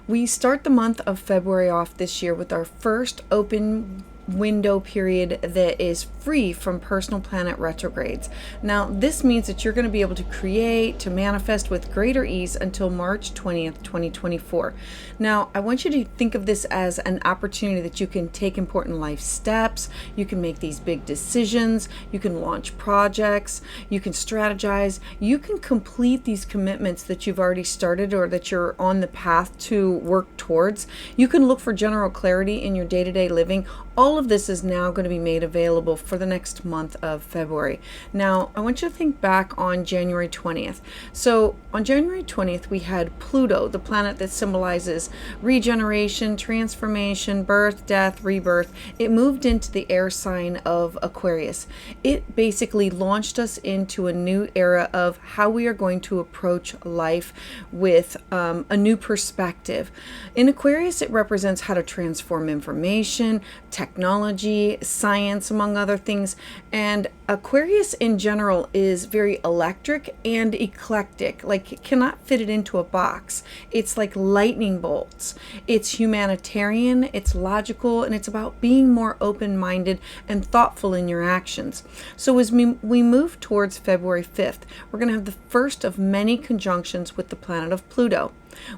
We start the month of February off this year with our first open window period that is free from personal planet retrogrades. Now, this means that you're going to be able to create, to manifest with greater ease until March 20th, 2024. Now, I want you to think of this as an opportunity that you can take important life steps, you can make these big decisions, you can launch projects, you can strategize, you can complete these commitments that you've already started or that you're on the path to work towards. You can look for general clarity in your day-to-day living. All of this is now going to be made available for the next month of February. Now, I want you to think back on January 20th. So on January 20th, we had Pluto, the planet that symbolizes regeneration, transformation, birth, death, rebirth. It moved into the air sign of Aquarius. It basically launched us into a new era of how we are going to approach life with a new perspective. In Aquarius, it represents how to transform information, technology, science, among other things. And Aquarius in general is very electric and eclectic. Like, it cannot fit it into a box. It's like lightning bolts. It's humanitarian, it's logical, and it's about being more open-minded and thoughtful in your actions. So as we move towards February 5th, we're going to have the first of many conjunctions with the planet of Pluto.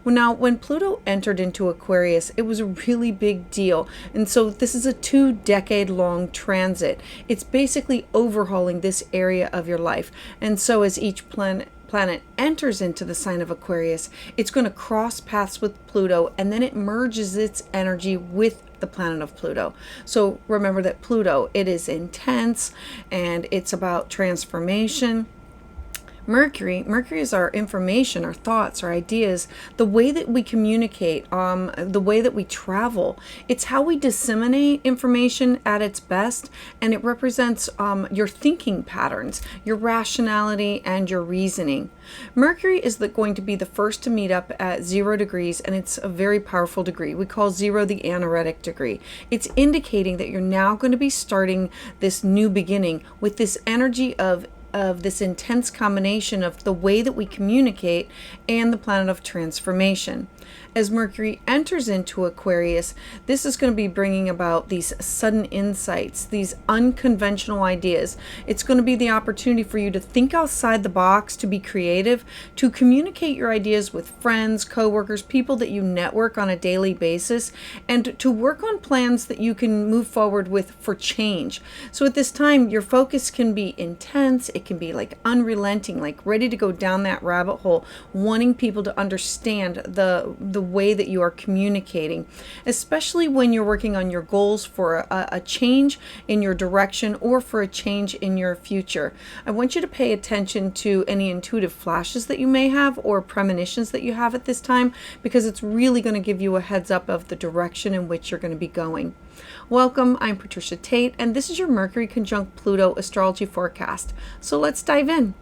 Well, now, when Pluto entered into Aquarius, it was a really big deal. And so this is a 2-decade-long transit. It's basically overhauling this area of your life. And so as each planet enters into the sign of Aquarius, it's going to cross paths with Pluto, and then it merges its energy with the planet of Pluto. So remember that Pluto, it is intense and it's about transformation. Mercury is our information, our thoughts, our ideas, the way that we communicate, the way that we travel. It's how we disseminate information at its best, and it represents your thinking patterns, your rationality, and your reasoning. Mercury is going to be the first to meet up at 0 degrees, and it's a very powerful degree. We call 0 the anaretic degree. It's indicating that you're now going to be starting this new beginning with this energy of this intense combination of the way that we communicate and the planet of transformation. As Mercury enters into Aquarius, this is going to be bringing about these sudden insights, these unconventional ideas. It's going to be the opportunity for you to think outside the box, to be creative, to communicate your ideas with friends, coworkers, people that you network on a daily basis, and to work on plans that you can move forward with for change. So at this time, your focus can be intense. It can be like unrelenting, like ready to go down that rabbit hole, wanting people to understand the way that you are communicating, especially when you're working on your goals for a change in your direction or for a change in your future. I want you to pay attention to any intuitive flashes that you may have or premonitions that you have at this time, because it's really going to give you a heads up of the direction in which you're going to be going. Welcome, I'm Patricia Tate, and this is your Mercury Conjunct Pluto astrology forecast. So let's dive in.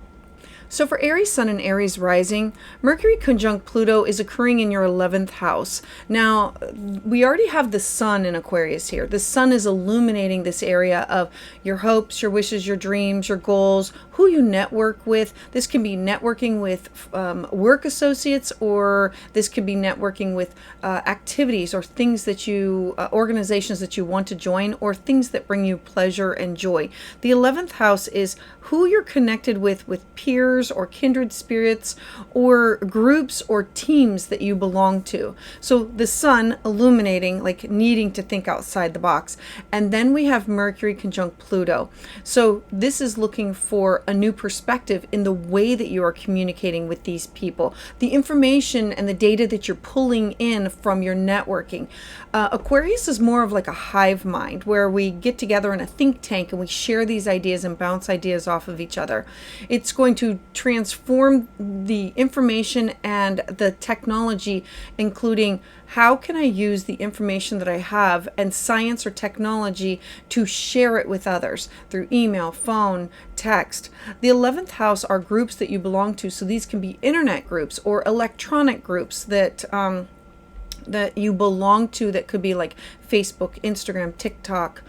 So for Aries Sun and Aries Rising, Mercury conjunct Pluto is occurring in your 11th house. Now, we already have the Sun in Aquarius here. The Sun is illuminating this area of your hopes, your wishes, your dreams, your goals, who you network with. This can be networking with work associates, or this could be networking with activities or things that you, organizations that you want to join, or things that bring you pleasure and joy. The 11th house is who you're connected with peers or kindred spirits or groups or teams that you belong to. So the Sun illuminating, like needing to think outside the box. And then we have Mercury conjunct Pluto. So this is looking for a new perspective in the way that you are communicating with these people, the information and the data that you're pulling in from your networking. Aquarius is more of like a hive mind, where we get together in a think tank and we share these ideas and bounce ideas off of each other. It's going to transform the information and the technology, including how can I use the information that I have and science or technology to share it with others through email, phone, text. The 11th house are groups that you belong to. So these can be internet groups or electronic groups that you belong to, that could be like Facebook, Instagram, TikTok,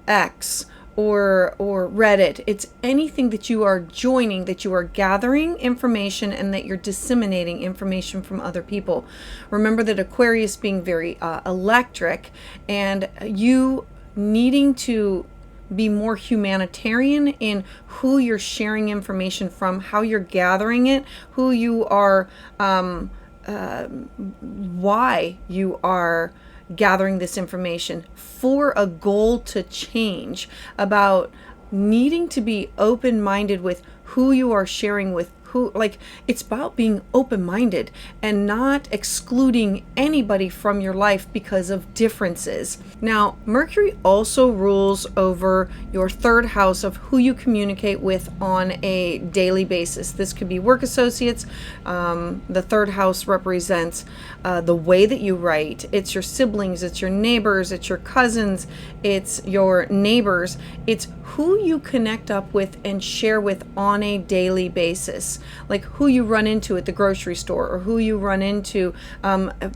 X, or Reddit. It's anything that you are joining, that you are gathering information and that you're disseminating information from other people. Remember that Aquarius being very electric, and you needing to be more humanitarian in who you're sharing information from, how you're gathering it, who you are, why you are gathering this information for a goal to change, about needing to be open-minded with who you are sharing with. Like, it's about being open-minded and not excluding anybody from your life because of differences. Now, Mercury also rules over your third house of who you communicate with on a daily basis. This could be work associates. The third house represents the way that you write. It's your siblings, it's your neighbors, it's your cousins, it's your neighbors. It's who you connect up with and share with on a daily basis. Like who you run into at the grocery store, or who you run into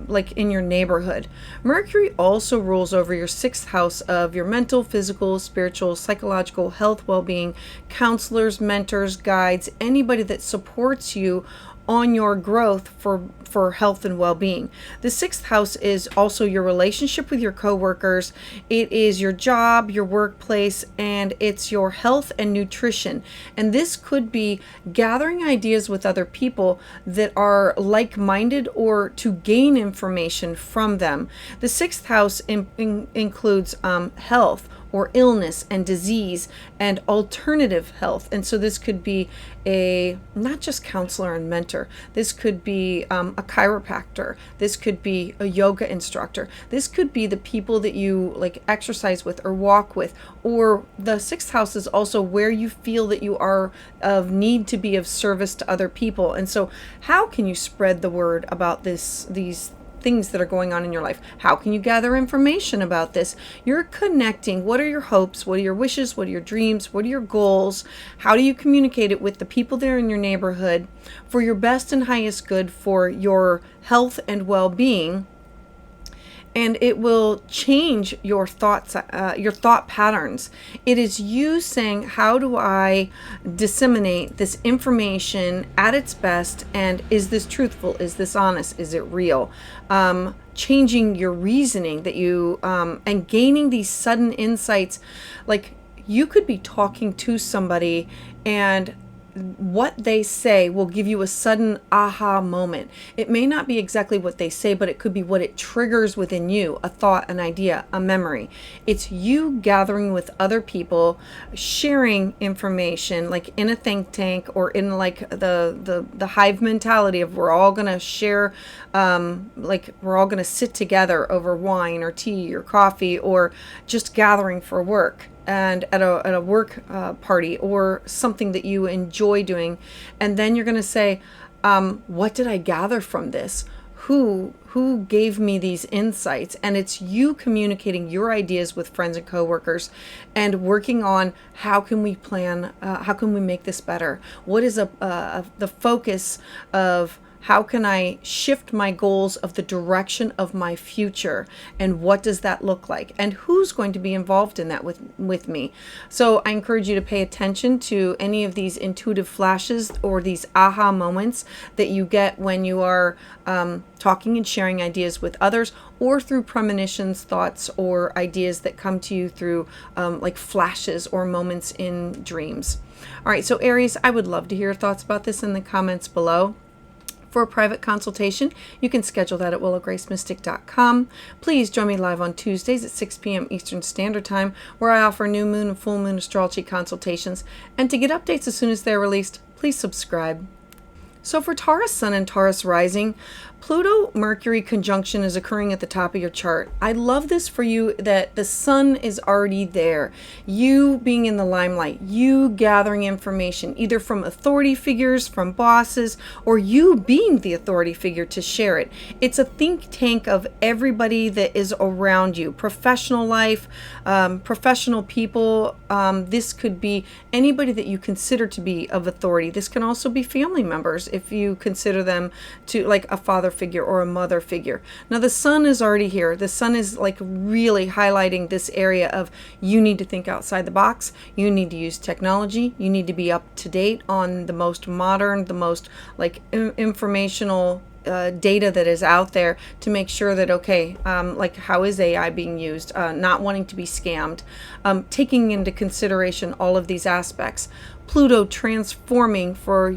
like in your neighborhood. Mercury also rules over your sixth house of your mental, physical, spiritual, psychological health, well-being, counselors, mentors, guides, anybody that supports you on your growth for health and well-being. The sixth house is also your relationship with your coworkers. It is your job, your workplace, and it's your health and nutrition. And this could be gathering ideas with other people that are like-minded, or to gain information from them. The sixth house includes health, or illness and disease, and alternative health. And so this could be not just counselor and mentor. This could be a chiropractor. This could be a yoga instructor. This could be the people that you like exercise with or walk with. Or the sixth house is also where you feel that you are of need to be of service to other people. And so how can you spread the word about these things that are going on in your life? How can you gather information about this? You're connecting. What are your hopes? What are your wishes? What are your dreams? What are your goals? How do you communicate it with the people there in your neighborhood for your best and highest good, for your health and well-being? And it will change your thoughts, your thought patterns. It is you saying, how do I disseminate this information at its best? And is this truthful? Is this honest? Is it real? Changing your reasoning that you, and gaining these sudden insights. Like, you could be talking to somebody, and what they say will give you a sudden aha moment. It may not be exactly what they say, but it could be what it triggers within you, a thought, an idea, a memory. It's you gathering with other people, sharing information, like in a think tank, or in like the hive mentality of we're all going to share, like we're all going to sit together over wine or tea or coffee, or just gathering for work, and at a work party, or something that you enjoy doing. And then you're going to say, what did I gather from this? Who gave me these insights? And it's you communicating your ideas with friends and coworkers, and working on how can we plan, how can we make this better? What is the focus of how can I shift my goals of the direction of my future? And what does that look like? And who's going to be involved in that with me? So I encourage you to pay attention to any of these intuitive flashes or these aha moments that you get when you are talking and sharing ideas with others, or through premonitions, thoughts, or ideas that come to you through like flashes or moments in dreams. All right, so Aries, I would love to hear your thoughts about this in the comments below. For a private consultation, you can schedule that at willowgracemystic.com. Please join me live on Tuesdays at 6 p.m. Eastern Standard Time, where I offer new moon and full moon astrology consultations. And to get updates as soon as they're released, please subscribe. So for Taurus Sun and Taurus Rising, Pluto-Mercury conjunction is occurring at the top of your chart. I love this for you, that the sun is already there. You being in the limelight, you gathering information, either from authority figures, from bosses, or you being the authority figure to share it. It's a think tank of everybody that is around you. Professional life, professional people. This could be anybody that you consider to be of authority. This can also be family members if you consider them to, like a father father figure or a mother figure. Now the sun is already here. The sun is like really highlighting this area of you need to think outside the box. You need to use technology. You need to be up to date on the most modern, the most like informational data that is out there to make sure that, okay, like how is AI being used, not wanting to be scammed, taking into consideration all of these aspects. Pluto transforming for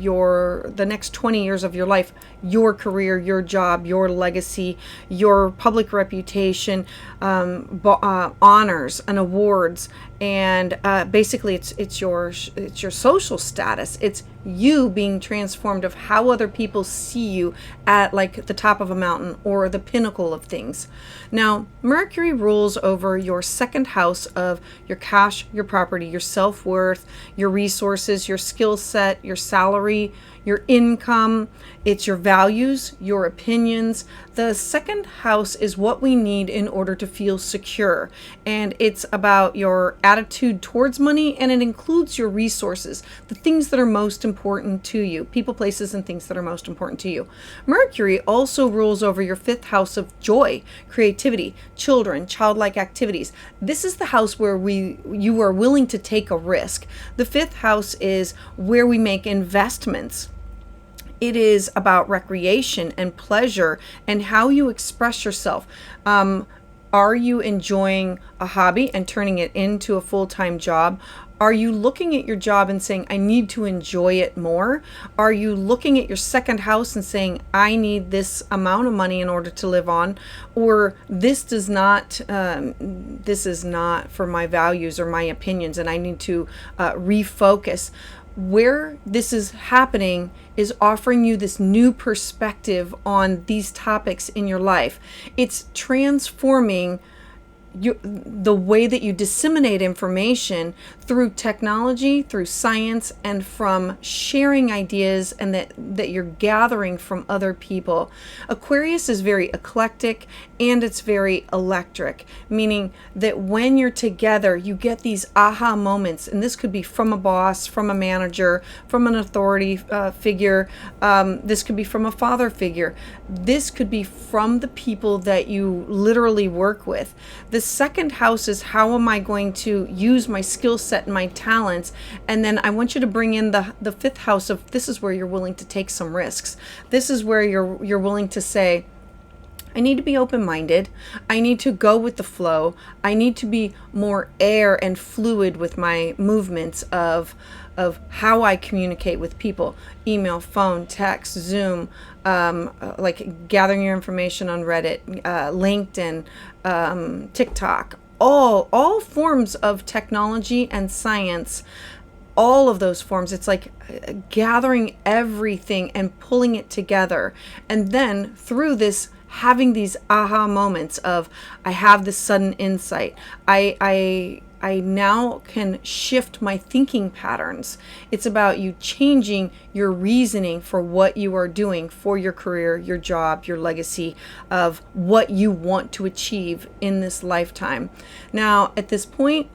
the next 20 years of your life, your career, your job, your legacy, your public reputation, honors and awards, and basically it's your social status. It's you being transformed of how other people see you at like the top of a mountain or the pinnacle of things. Now, Mercury rules over your second house of your cash, your property, your self-worth, your resources, your skill set, your salary, your income. It's your values, your opinions. The second house is what we need in order to feel secure. And it's about your attitude towards money, and it includes your resources, the things that are most important to you, people, places, and things that are most important to you. Mercury also rules over your fifth house of joy, creativity, children, childlike activities. This is the house where you are willing to take a risk. The fifth house is where we make investments. It is about recreation and pleasure and how you express yourself. Are you enjoying a hobby and turning it into a full-time job? Are you looking at your job and saying, I need to enjoy it more? Are you looking at your second house and saying, I need this amount of money in order to live on? Or this is not for my values or my opinions, and I need to refocus. Where this is happening is offering you this new perspective on these topics in your life. It's transforming the way that you disseminate information through technology, through science, and from sharing ideas and that you're gathering from other people. Aquarius is very eclectic and it's very electric, meaning that when you're together, you get these aha moments. And this could be from a boss, from a manager, from an authority figure. This could be from a father figure. This could be from the people that you literally work with. The second house is how am I going to use my skill set and my talents, and then I want you to bring in the fifth house of this is where you're willing to take some risks. This is where you're willing to say, I need to be open-minded. I need to go with the flow. I need to be more air and fluid with my movements of how I communicate with people. Email, phone, text, Zoom, like gathering your information on Reddit, LinkedIn, TikTok, all forms of technology and science. All of those forms, it's like gathering everything and pulling it together. And then through this, having these aha moments of, I have this sudden insight. I now can shift my thinking patterns. It's about you changing your reasoning for what you are doing for your career, your job, your legacy, of what you want to achieve in this lifetime. Now, at this point,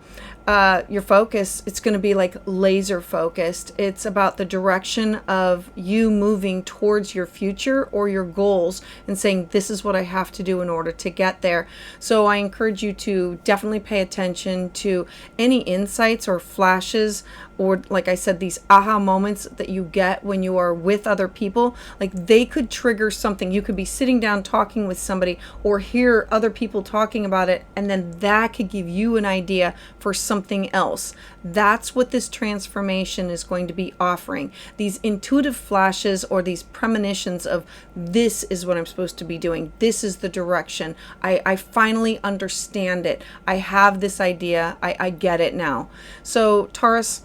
your focus, it's going to be like laser focused. It's about the direction of you moving towards your future or your goals and saying, this is what I have to do in order to get there. So I encourage you to definitely pay attention to any insights or flashes, or like I said, these aha moments that you get when you are with other people. Like they could trigger something. You could be sitting down talking with somebody or hear other people talking about it, and then that could give you an idea for something else. That's what this transformation is going to be offering. These intuitive flashes or these premonitions of, this is what I'm supposed to be doing. This is the direction. I finally understand it. I have this idea. I get it now. So Taurus,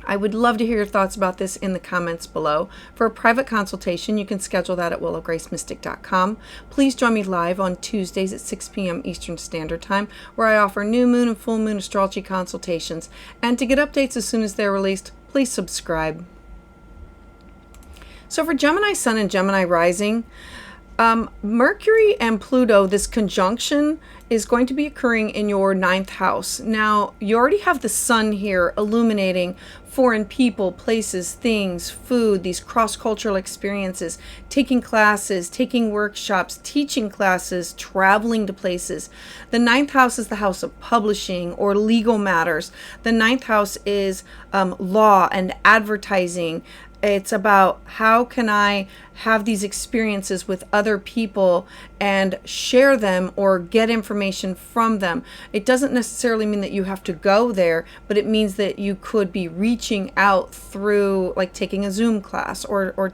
I would love to hear your thoughts about this in the comments below. For a private consultation, you can schedule that at willowgracemystic.com. Please join me live on Tuesdays at 6 p.m. Eastern Standard Time, where I offer new moon and full moon astrology consultations. And to get updates as soon as they're released, please subscribe. So for Gemini Sun and Gemini Rising, Mercury and Pluto, this conjunction is going to be occurring in your 9th house. Now, you already have the sun here illuminating foreign people, places, things, food, these cross-cultural experiences, taking classes, taking workshops, teaching classes, traveling to places. The 9th house is the house of publishing or legal matters. The 9th house is law and advertising. It's about how can I have these experiences with other people and share them or get information from them. It doesn't necessarily mean that you have to go there, but it means that you could be reaching out through like taking a Zoom class or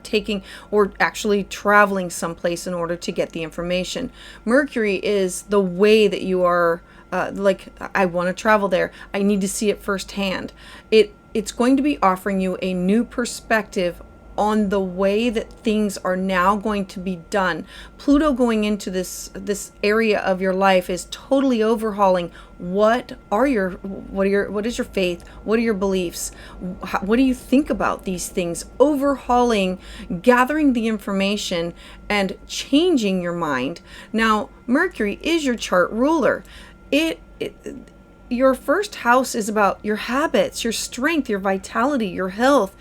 actually traveling someplace in order to get the information. Mercury is the way that you are I want to travel there. I need to see it firsthand. It's going to be offering you a new perspective on the way that things are now going to be done. Pluto going into this area of your life is totally overhauling what is your faith? What are your beliefs? What do you think about these things? Overhauling, gathering the information and changing your mind. Now, Mercury is your chart ruler. Your first house is about your habits, your strength, your vitality, your health.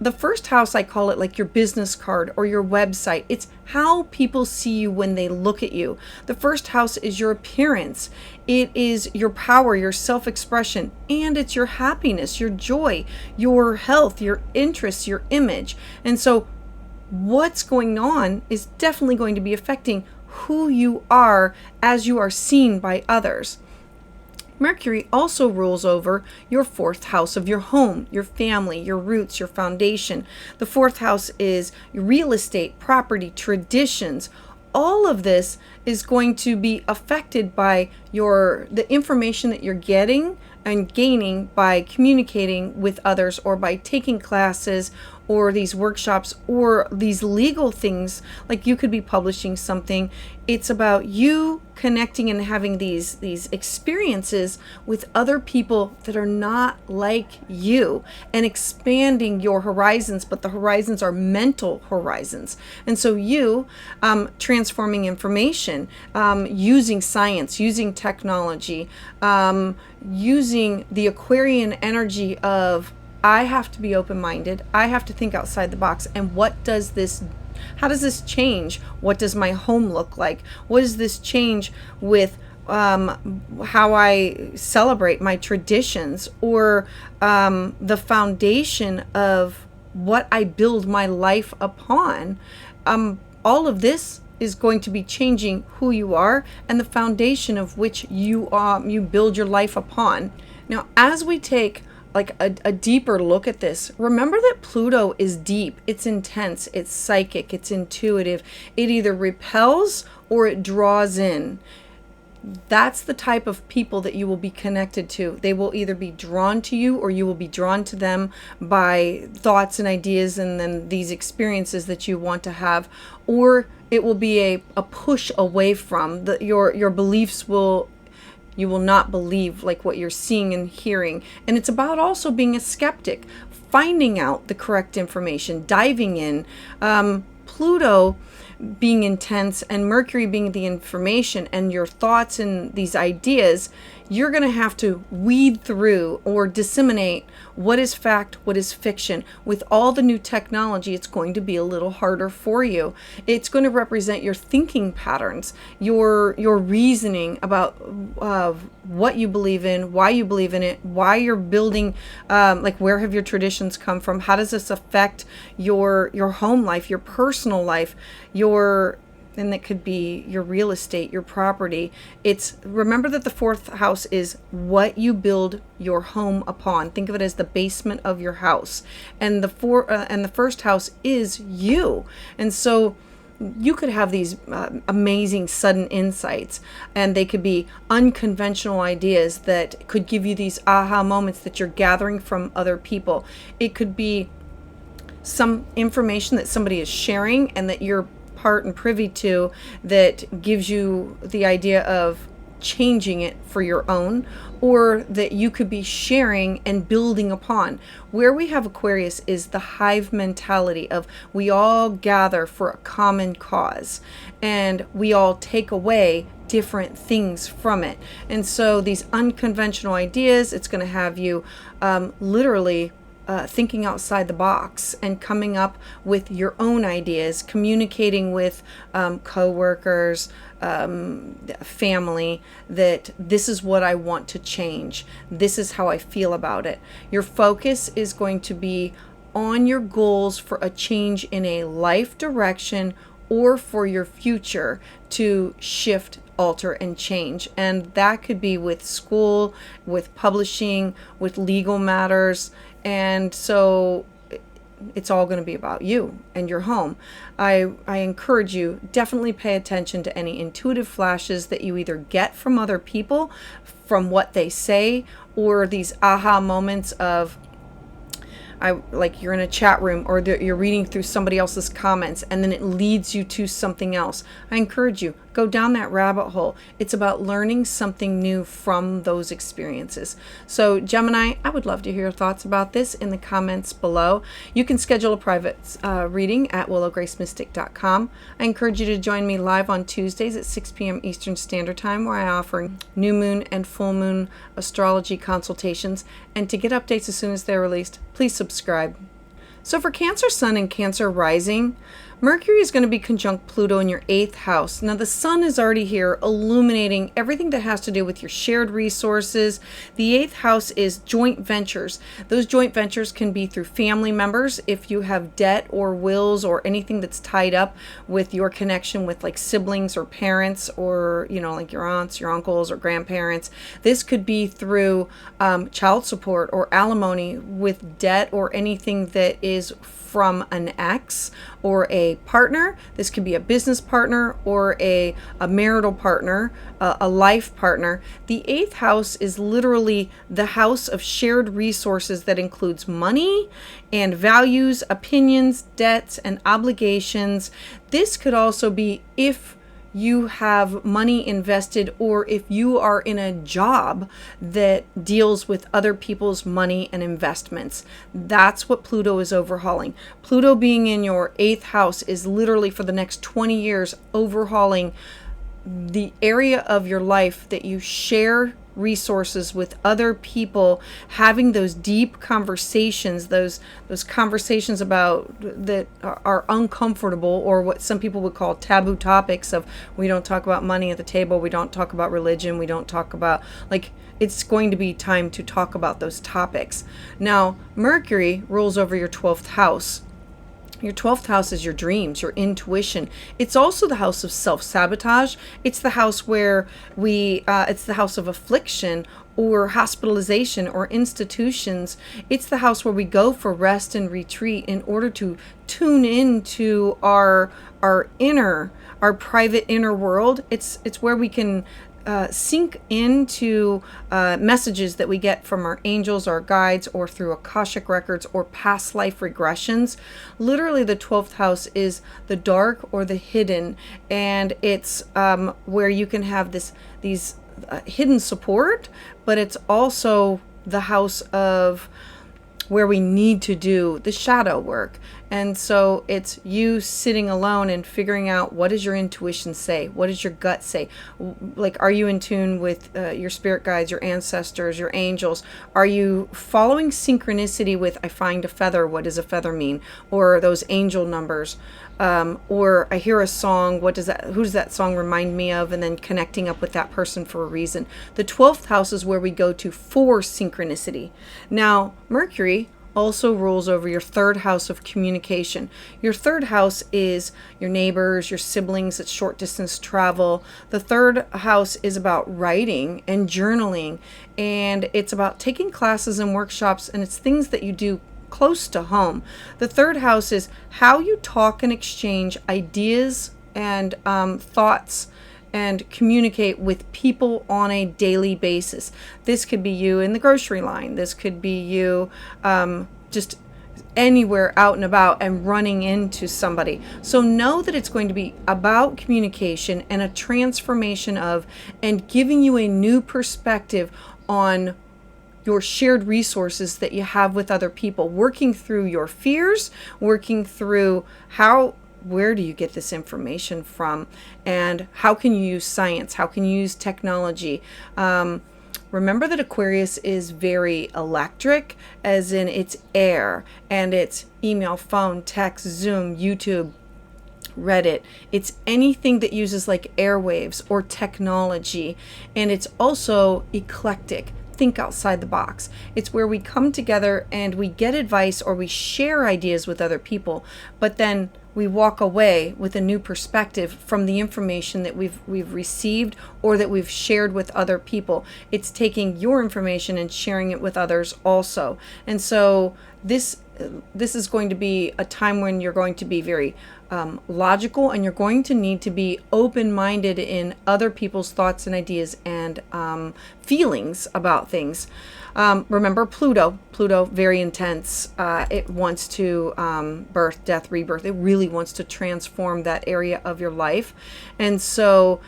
The first house, I call it like your business card or your website. It's how people see you when they look at you. The first house is your appearance. It is your power, your self-expression, and it's your happiness, your joy, your health, your interests, your image. And so what's going on is definitely going to be affecting who you are as you are seen by others. Mercury also rules over your 4th house of your home, your family, your roots, your foundation. The 4th house is real estate, property, traditions. All of this is going to be affected by the information that you're getting and gaining by communicating with others or by taking classes or these workshops or these legal things. Like you could be publishing something. It's about you connecting and having these experiences with other people that are not like you and expanding your horizons, but the horizons are mental horizons. And so you transforming information, using science, using technology, using the Aquarian energy of I have to be open-minded. I have to think outside the box. And how does this change? What does my home look like? What does this change with how I celebrate my traditions or the foundation of what I build my life upon? All of this is going to be changing who you are and the foundation of which you build your life upon. Now, as we take like a deeper look at this, remember that Pluto is deep, it's intense, it's psychic, it's intuitive. It either repels or it draws in. That's the type of people that you will be connected to. They will either be drawn to you or you will be drawn to them by thoughts and ideas and then these experiences that you want to have, or it will be a push away from your beliefs. You will not believe like what you're seeing and hearing. And it's about also being a skeptic, finding out the correct information, diving in. Pluto being intense and Mercury being the information and your thoughts and these ideas, you're going to have to weed through or disseminate what is fact, what is fiction. With all the new technology, it's going to be a little harder for you. It's going to represent your thinking patterns, your reasoning about what you believe in, why you believe in it, why you're building, like where have your traditions come from, how does this affect your home life, your personal life, and that could be your real estate, your property. Remember that the 4th house is what you build your home upon. Think of it as the basement of your house, and the 1st house is you. And so you could have these amazing sudden insights, and they could be unconventional ideas that could give you these aha moments that you're gathering from other people. It could be some information that somebody is sharing and that you're part and privy to that gives you the idea of changing it for your own, or that you could be sharing and building upon. Where we have Aquarius is the hive mentality of we all gather for a common cause and we all take away different things from it. And so these unconventional ideas, it's going to have you literally thinking outside the box and coming up with your own ideas, communicating with co-workers, family, that this is what I want to change. This is how I feel about it. Your focus is going to be on your goals for a change in a life direction or for your future to shift, alter, and change. And that could be with school, with publishing, with legal matters. And so it's all going to be about you and your home. I encourage you, definitely pay attention to any intuitive flashes that you either get from other people, from what they say, or these aha moments of, like you're in a chat room or you're reading through somebody else's comments and then it leads you to something else. I encourage you, go down that rabbit hole. It's about learning something new from those experiences. So Gemini, I would love to hear your thoughts about this in the comments below. You can schedule a private reading at willowgracemystic.com. I encourage you to join me live on Tuesdays at 6 p.m. Eastern Standard Time, where I offer new moon and full moon astrology consultations. And to get updates as soon as they're released, please subscribe. So for Cancer Sun and Cancer Rising, Mercury is going to be conjunct Pluto in your 8th house. Now the sun is already here illuminating everything that has to do with your shared resources. The 8th house is joint ventures. Those joint ventures can be through family members if you have debt or wills or anything that's tied up with your connection with like siblings or parents, or like your aunts, your uncles, or grandparents. This could be through child support or alimony with debt, or anything that is from an ex or a partner. This could be a business partner or a marital partner, a life partner. The 8th house is literally the house of shared resources that includes money and values, opinions, debts, and obligations. This could also be if you have money invested, or if you are in a job that deals with other people's money and investments. That's what Pluto is overhauling. Pluto being in your 8th house is literally for the next 20 years overhauling the area of your life that you share resources with other people, having those deep conversations, those conversations about that are uncomfortable, or what some people would call taboo topics of, we don't talk about money at the table, we don't talk about religion, we don't talk about, like, it's going to be time to talk about those topics. Now, Mercury rules over your 12th house. Your 12th house is your dreams, your intuition. It's also the house of self-sabotage. It's the house where it's the house of affliction or hospitalization or institutions. It's the house where we go for rest and retreat in order to tune into our private inner world. It's where we can sink into messages that we get from our angels, our guides, or through Akashic records or past life regressions. Literally, the 12th house is the dark or the hidden, and it's where you can have these hidden support, but it's also the house of where we need to do the shadow work. And so it's you sitting alone and figuring out, what does your intuition say? What does your gut say? Like, are you in tune with your spirit guides, your ancestors, your angels? Are you following synchronicity with, I find a feather, what does a feather mean? Or those angel numbers? Or I hear a song, who does that song remind me of? And then connecting up with that person for a reason. The 12th house is where we go to for synchronicity. Now, Mercury also rules over your 3rd house of communication. Your 3rd house is your neighbors, your siblings, it's short distance travel. The 3rd house is about writing and journaling, and it's about taking classes and workshops, and it's things that you do close to home. The 3rd house is how you talk and exchange ideas and thoughts and communicate with people on a daily basis. This could be you in the grocery line. This could be you just anywhere out and about and running into somebody. So know that it's going to be about communication and a transformation of, and giving you a new perspective on your shared resources that you have with other people, working through your fears, working through where do you get this information from, and how can you use science, how can you use technology. Remember that Aquarius is very electric, as in it's air, and it's email, phone, text, Zoom, YouTube, Reddit. It's anything that uses like airwaves or technology. And it's also eclectic. Think outside the box. It's where we come together and we get advice or we share ideas with other people, but then we walk away with a new perspective from the information that we've received or that we've shared with other people. It's taking your information and sharing it with others also. And so this is going to be a time when you're going to be very logical, and you're going to need to be open-minded in other people's thoughts and ideas and feelings about things. Remember Pluto, very intense. It wants to birth, death, rebirth. It really wants to transform that area of your life. And so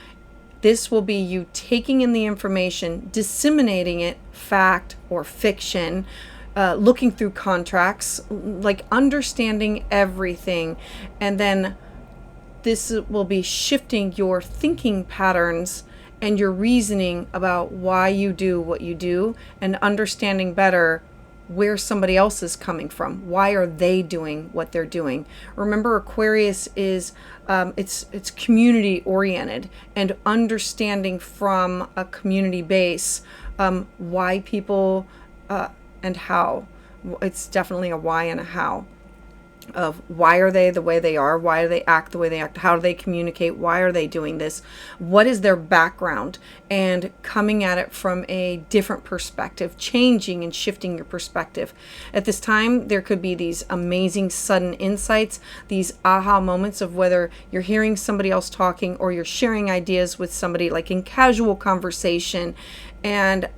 this will be you taking in the information, disseminating it, fact or fiction, looking through contracts, like understanding everything. And then this will be shifting your thinking patterns and your reasoning about why you do what you do, and understanding better where somebody else is coming from. Why are they doing what they're doing? Remember, Aquarius is it's community oriented, and understanding from a community base why people and how. It's definitely a why and a how. Of why are they the way they are? Why do they act the way they act? How do they communicate? Why are they doing this? What is their background? And coming at it from a different perspective, changing and shifting your perspective. At this time, there could be these amazing sudden insights, these aha moments of whether you're hearing somebody else talking or you're sharing ideas with somebody, like in casual conversation, and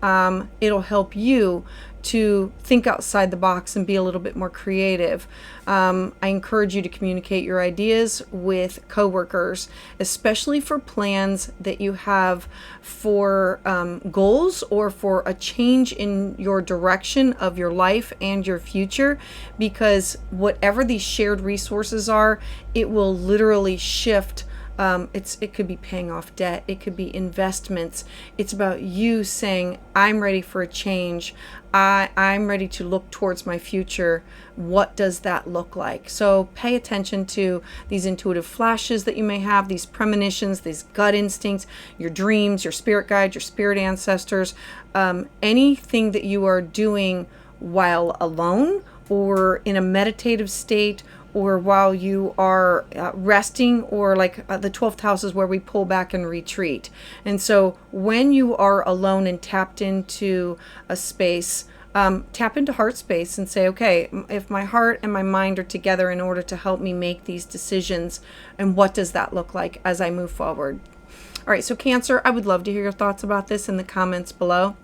it'll help you to think outside the box and be a little bit more creative. I encourage you to communicate your ideas with coworkers, especially for plans that you have for goals or for a change in your direction of your life and your future, because whatever these shared resources are, it will literally shift. It could be paying off debt. It could be investments. It's about you saying, I'm ready for a change. I'm ready to look towards my future. What does that look like? So pay attention to these intuitive flashes that you may have, these premonitions, these gut instincts, your dreams, your spirit guides, your spirit ancestors, anything that you are doing while alone or in a meditative state, or while you are resting, or like the 12th house is where we pull back and retreat. And so when you are alone and tapped into a space, tap into heart space and say, okay, if my heart and my mind are together in order to help me make these decisions, and what does that look like as I move forward? All right, so Cancer, I would love to hear your thoughts about this in the comments below.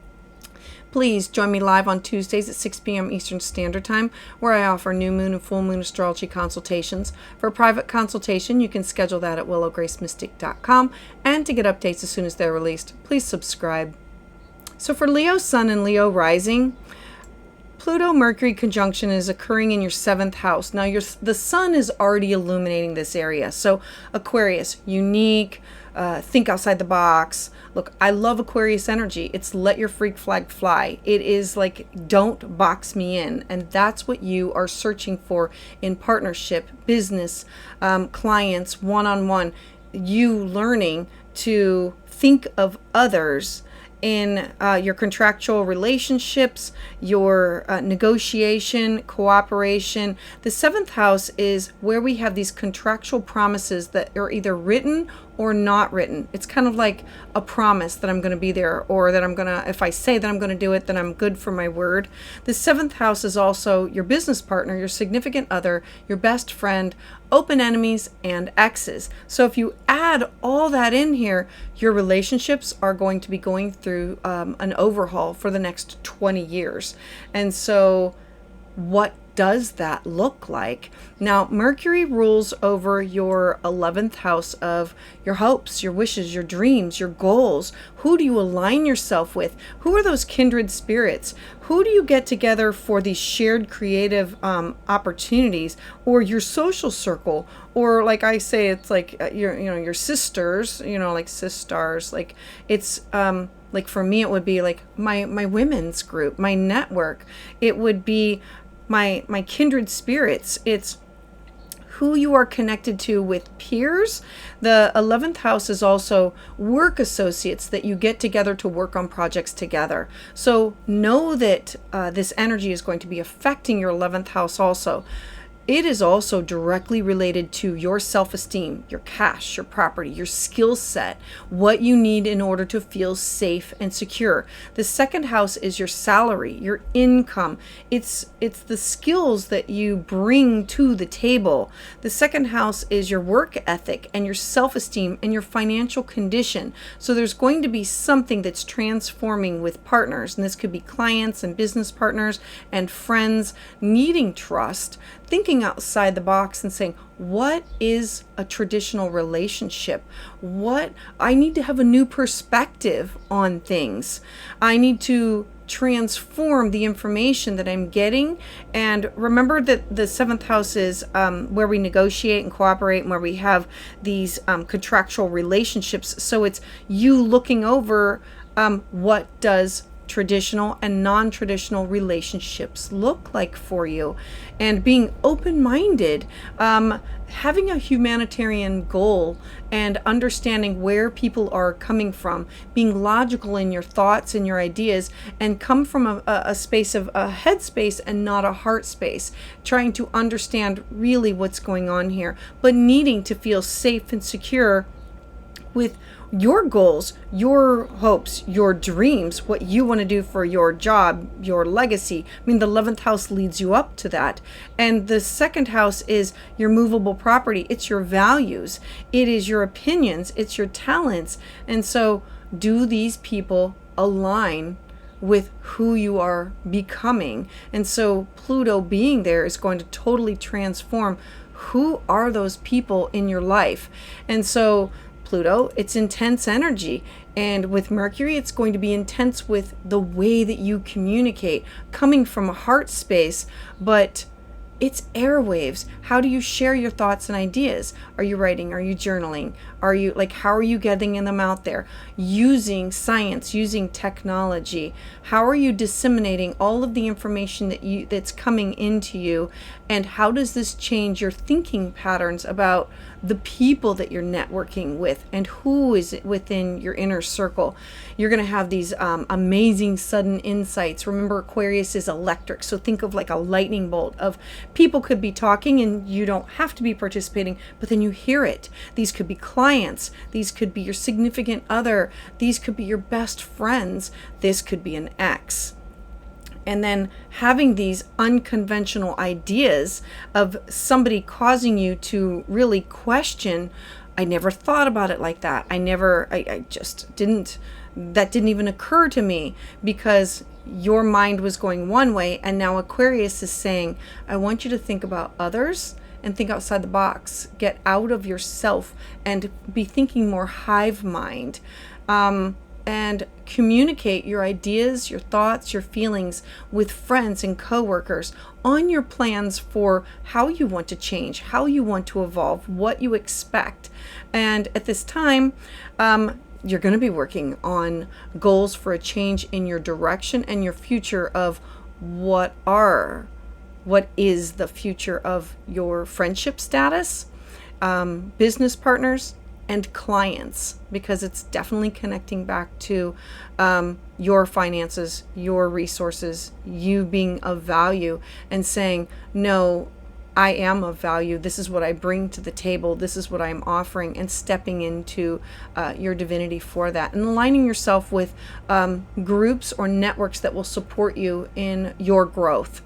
Please join me live on Tuesdays at 6 p.m. Eastern Standard Time, where I offer new moon and full moon astrology consultations. For a private consultation, you can schedule that at willowgracemystic.com. And to get updates as soon as they're released, please subscribe. So for Leo Sun and Leo Rising, Pluto Mercury conjunction is occurring in your 7th house. Now the sun is already illuminating this area. So Aquarius, unique, think outside the box. Look, I love Aquarius energy. It's let your freak flag fly. It is like, don't box me in. And that's what you are searching for in partnership, business, clients, one-on-one. You learning to think of others in your contractual relationships, your negotiation, cooperation. The 7th house is where we have these contractual promises that are either written or not written. It's kind of like a promise that I'm going to be there, or that I'm going to, if I say that I'm going to do it, then I'm good for my word. The 7th house is also your business partner, your significant other, your best friend, open enemies, and exes. So if you add all that in here, your relationships are going to be going through an overhaul for the next 20 years. And so what does that look like? Now, Mercury rules over your 11th house of your hopes, your wishes, your dreams, your goals. Who do you align yourself with? Who are those kindred spirits? Who do you get together for these shared creative opportunities, or your social circle? Or like I say, it's like your sisters, like sisters. Like it's like for me, it would be like my women's group, my network. It would be my kindred spirits. It's who you are connected to with peers. The 11th house is also work associates that you get together to work on projects together. So know that this energy is going to be affecting your 11th house also. It is also directly related to your self-esteem, your cash, your property, your skill set, what you need in order to feel safe and secure. The second house is your salary, your income. It's the skills that you bring to the table. The second house is your work ethic and your self-esteem and your financial condition. So there's going to be something that's transforming with partners, and this could be clients and business partners and friends needing trust, thinking outside the box and saying, what is a traditional relationship? What I need to have a new perspective on things. I need to transform the information that I'm getting. And remember that the 7th house is where we negotiate and cooperate, and where we have these contractual relationships. So it's you looking over what does traditional and non-traditional relationships look like for you, and being open-minded, having a humanitarian goal and understanding where people are coming from, being logical in your thoughts and your ideas, and come from a space of a head space and not a heart space, trying to understand really what's going on here, but needing to feel safe and secure with your goals, your hopes, your dreams, what you want to do for your job, your legacy. I mean, the 11th house leads you up to that. And the second house is your movable property. It's your values. It is your opinions. It's your talents. And so do these people align with who you are becoming? And so Pluto being there is going to totally transform who are those people in your life. And so Pluto, it's intense energy. And with Mercury, it's going to be intense with the way that you communicate, coming from a heart space, but it's airwaves. How do you share your thoughts and ideas? Are you writing? Are you journaling? Are you how are you getting them out there? Using science, using technology. How are you disseminating all of the information that's coming into you? And how does this change your thinking patterns about the people that you're networking with and who is within your inner circle? You're going to have these amazing sudden insights. Remember, Aquarius is electric, so think of like a lightning bolt of people could be talking and you don't have to be participating, but then you hear it. These could be clients. These could be your significant other. These could be your best friends. This could be an ex. And then having these unconventional ideas of somebody causing you to really question, I never thought about it like that. I just didn't, that didn't even occur to me, because your mind was going one way, and now Aquarius is saying, I want you to think about others and think outside the box. Get out of yourself and be thinking more hive mind. And communicate your ideas, your thoughts, your feelings with friends and coworkers on your plans for how you want to change, how you want to evolve, what you expect. And at this time, you're going to be working on goals for a change in your direction and your future of what is the future of your friendship status, business partners, and clients, because it's definitely connecting back to your finances, your resources, you being of value, and saying, no, I am of value. This is what I bring to the table. This is what I'm offering, and stepping into your divinity for that, and aligning yourself with groups or networks that will support you in your growth.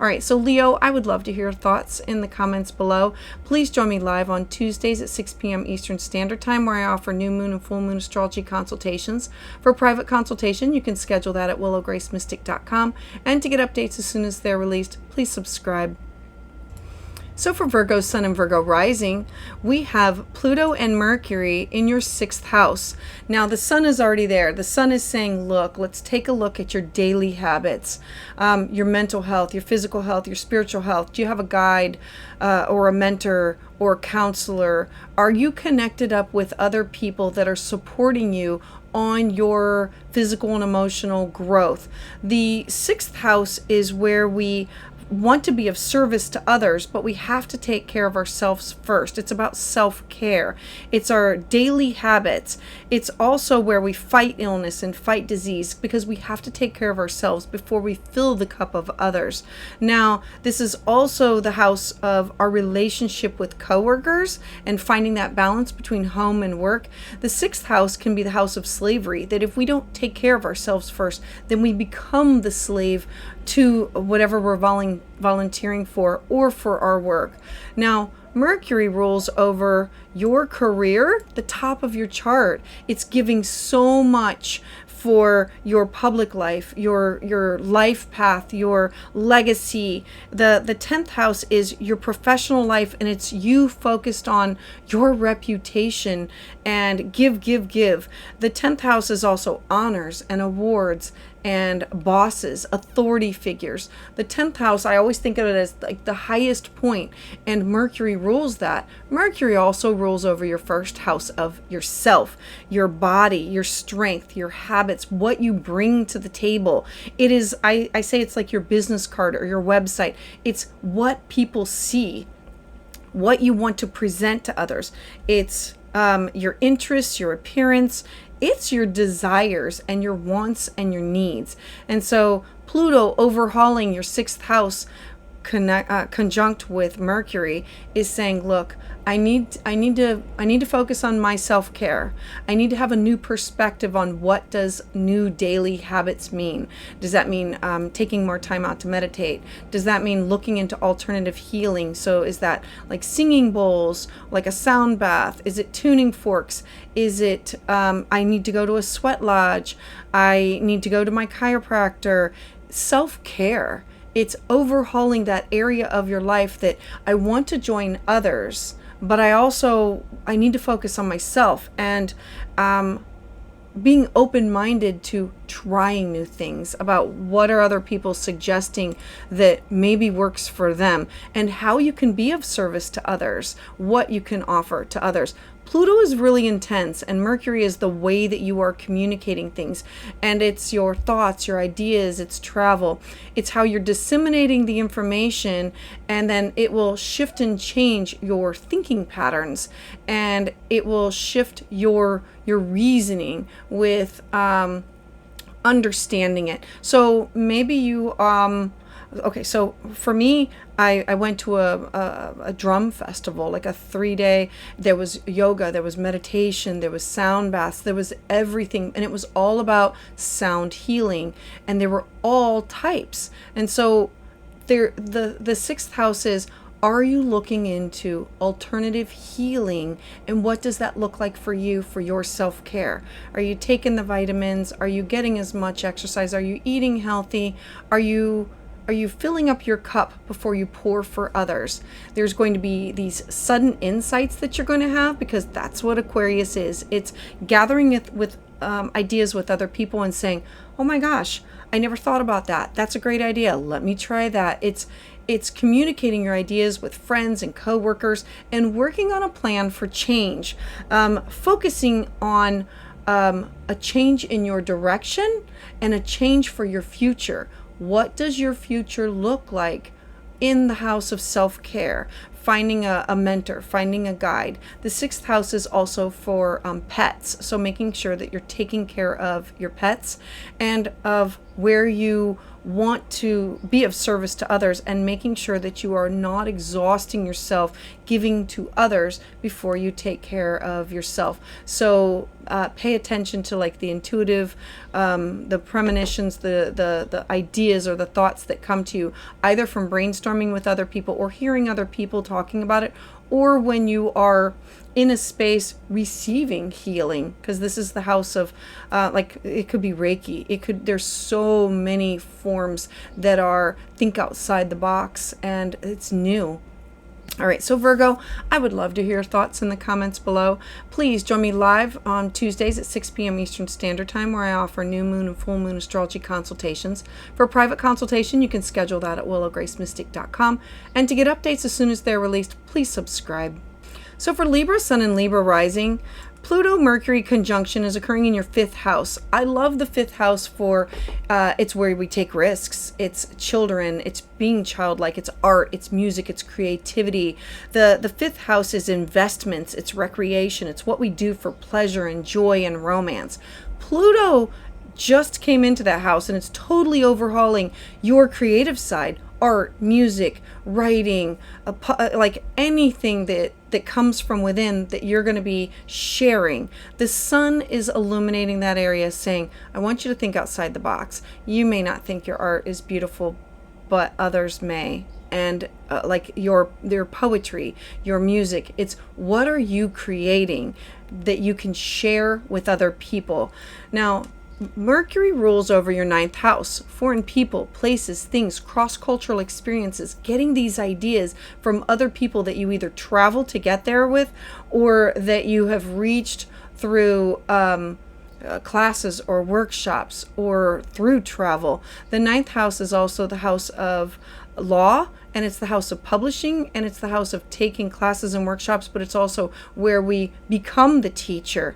All right, so Leo, I would love to hear your thoughts in the comments below. Please join me live on Tuesdays at 6 p.m. Eastern Standard Time, where I offer new moon and full moon astrology consultations. For private consultation, you can schedule that at willowgracemystic.com. And to get updates as soon as they're released, please subscribe. So for Virgo Sun and Virgo Rising, we have Pluto and Mercury in your 6th house. Now the Sun is already there. The Sun is saying, look, let's take a look at your daily habits, your mental health, your physical health, your spiritual health. Do you have a guide or a mentor or counselor? Are you connected up with other people that are supporting you on your physical and emotional growth? The 6th house is where we want to be of service to others, but we have to take care of ourselves first. It's about self-care. It's our daily habits. It's also where we fight illness and fight disease, because we have to take care of ourselves before we fill the cup of others. Now, this is also the house of our relationship with coworkers and finding that balance between home and work. The 6th house can be the house of slavery, that if we don't take care of ourselves first, then we become the slave to whatever we're volunteering for or for our work. Now, Mercury rules over your career, the top of your chart. It's giving so much for your public life, your life path, your legacy. The 10th house is your professional life, and it's you focused on your reputation and give. The 10th house is also honors and awards and bosses, authority figures. The 10th house, I always think of it as like the highest point, and Mercury rules that. Mercury also rules over your 1st house of yourself, your body, your strength, your habits, what you bring to the table. It is, I say it's like your business card or your website. It's what people see, what you want to present to others. It's your interests, your appearance. It's your desires and your wants and your needs. And so Pluto overhauling your 6th house conjunct with Mercury is saying, look, I need to focus on my self-care. I need to have a new perspective on what does new daily habits mean. Does that mean taking more time out to meditate? Does that mean looking into alternative healing? So is that like singing bowls, like a sound bath? Is it tuning forks? Is it I need to go to a sweat lodge? I need to go to my chiropractor? Self-care. It's overhauling that area of your life that I want to join others, but I need to focus on myself, and being open-minded to trying new things about what are other people suggesting that maybe works for them, and how you can be of service to others, what you can offer to others. Pluto is really intense, and Mercury is the way that you are communicating things, and it's your thoughts, your ideas, it's travel, it's how you're disseminating the information, and then it will shift and change your thinking patterns, and it will shift your reasoning with understanding it. So maybe you okay, so for me, I went to a drum festival, like a 3-day. There was yoga, there was meditation, there was sound baths, there was everything, and it was all about sound healing, and there were all types. And so the 6th house is, are you looking into alternative healing, and what does that look like for you, for your self-care? Are you taking the vitamins? Are you getting as much exercise? Are you eating healthy? Are you filling up your cup before you pour for others? There's going to be these sudden insights that you're going to have, because that's what Aquarius is. It's gathering it with ideas with other people and saying, oh my gosh, I never thought about that. That's a great idea. Let me try that. It's communicating your ideas with friends and coworkers and working on a plan for change, focusing on a change in your direction and a change for your future. What does your future look like in the house of self-care? Finding a mentor, finding a guide. The 6th house is also for pets. So making sure that you're taking care of your pets and of where you want to be of service to others, and making sure that you are not exhausting yourself giving to others before you take care of yourself. So pay attention to like the intuitive, the premonitions, the ideas or the thoughts that come to you, either from brainstorming with other people or hearing other people talking about it, or when you are in a space receiving healing, because this is the house of like it could be Reiki, there's so many forms that are think outside the box, and it's new. All right, so Virgo, I would love to hear your thoughts in the comments below. Please join me live on Tuesdays at 6 p.m. Eastern Standard Time, where I offer new moon and full moon astrology consultations. For a private consultation, you can schedule that at willowgracemystic.com. And to get updates as soon as they're released, please subscribe. So for Libra Sun and Libra Rising, Pluto-Mercury conjunction is occurring in your 5th house. I love the 5th house for, it's where we take risks. It's children, it's being childlike, it's art, it's music, it's creativity. The 5th house is investments, it's recreation, it's what we do for pleasure and joy and romance. Pluto just came into that house, and it's totally overhauling your creative side. Art, music, writing, like anything that comes from within that you're going to be sharing. The sun is illuminating that area, saying, I want you to think outside the box. You may not think your art is beautiful, but others may. And like your poetry, your music, it's what are you creating that you can share with other people. Now, Mercury rules over your 9th house, foreign people, places, things, cross-cultural experiences, getting these ideas from other people that you either travel to get there with, or that you have reached through classes or workshops or through travel. The 9th house is also the house of law, and it's the house of publishing, and it's the house of taking classes and workshops, but it's also where we become the teacher.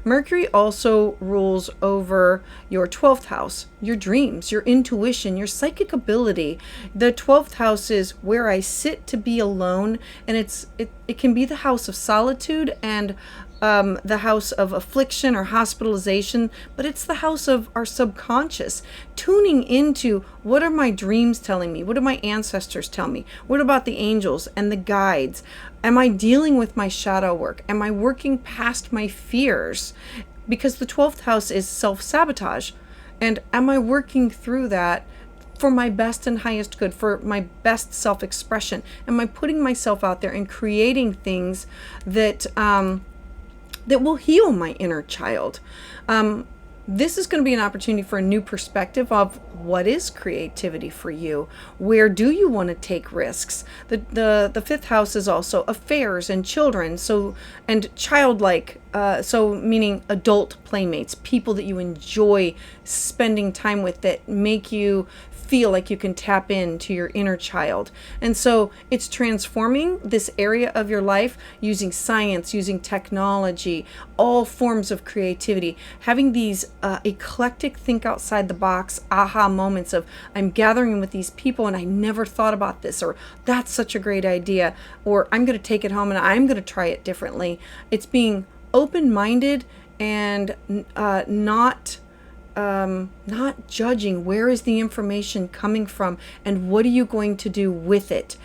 Mercury also rules over your 12th house, your dreams, your intuition, your psychic ability. The 12th house is where I sit to be alone, and it can be the house of solitude and the house of affliction or hospitalization, but it's the house of our subconscious, tuning into what are my dreams telling me? What do my ancestors tell me? What about the angels and the guides? Am I dealing with my shadow work? Am I working past my fears? Because the 12th house is self-sabotage. And am I working through that for my best and highest good, for my best self-expression? Am I putting myself out there and creating things that that will heal my inner child? This is going to be an opportunity for a new perspective of what is creativity for you. Where do you want to take risks? The 5th house is also affairs and children, and childlike, so meaning adult playmates, people that you enjoy spending time with, that make you feel like you can tap into your inner child. And so it's transforming this area of your life using science, using technology, all forms of creativity, having these eclectic, think outside the box aha moments of, I'm gathering with these people and I never thought about this, or that's such a great idea, or I'm going to take it home and I'm going to try it differently. It's being open-minded and not judging where is the information coming from and what are you going to do with it.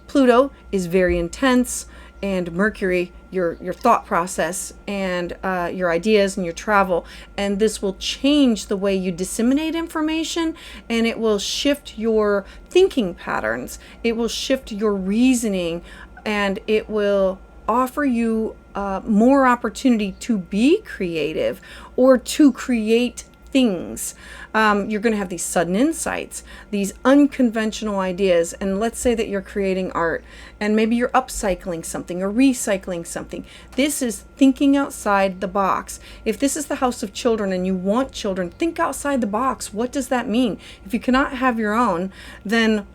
Pluto is very intense, and Mercury, your thought process and your ideas and your travel, and this will change the way you disseminate information, and it will shift your thinking patterns, it will shift your reasoning, and it will offer you more opportunity to be creative or to create things. You're going to have these sudden insights, these unconventional ideas, and let's say that you're creating art and maybe you're upcycling something or recycling something. This is thinking outside the box. If this is the house of children and you want children, think outside the box. What does that mean? If you cannot have your own, then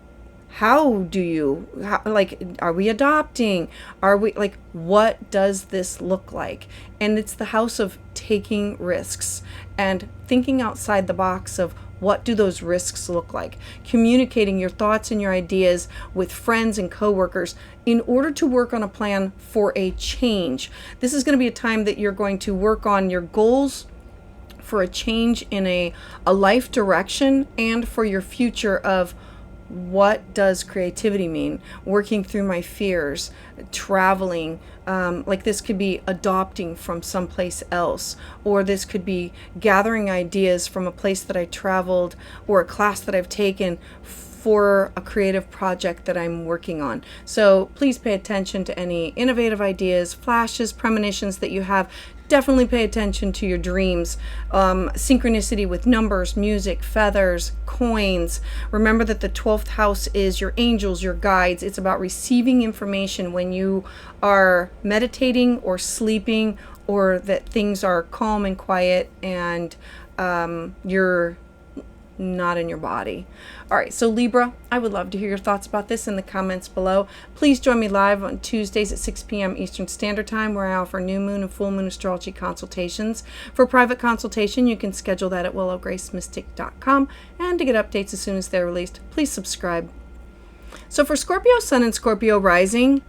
how do you, are we adopting? Are we, what does this look like? And it's the house of taking risks and thinking outside the box of what do those risks look like? Communicating your thoughts and your ideas with friends and coworkers in order to work on a plan for a change. This is going to be a time that you're going to work on your goals for a change in a life direction and for your future of what does creativity mean? Working through my fears, traveling, like this could be adopting from someplace else, or this could be gathering ideas from a place that I traveled or a class that I've taken for a creative project that I'm working on. So please pay attention to any innovative ideas, flashes, premonitions that you have. Definitely pay attention to your dreams. Synchronicity with numbers, music, feathers, coins. Remember that the 12th house is your angels, your guides. It's about receiving information when you are meditating or sleeping, or that things are calm and quiet and you're not in your body. All right, so Libra, I would love to hear your thoughts about this in the comments below. Please join me live on Tuesdays at 6 p.m. Eastern Standard Time, where I offer new moon and full moon astrology consultations. For private consultation, you can schedule that at willowgracemystic.com, and to get updates as soon as they're released, please subscribe. So for Scorpio Sun and Scorpio Rising,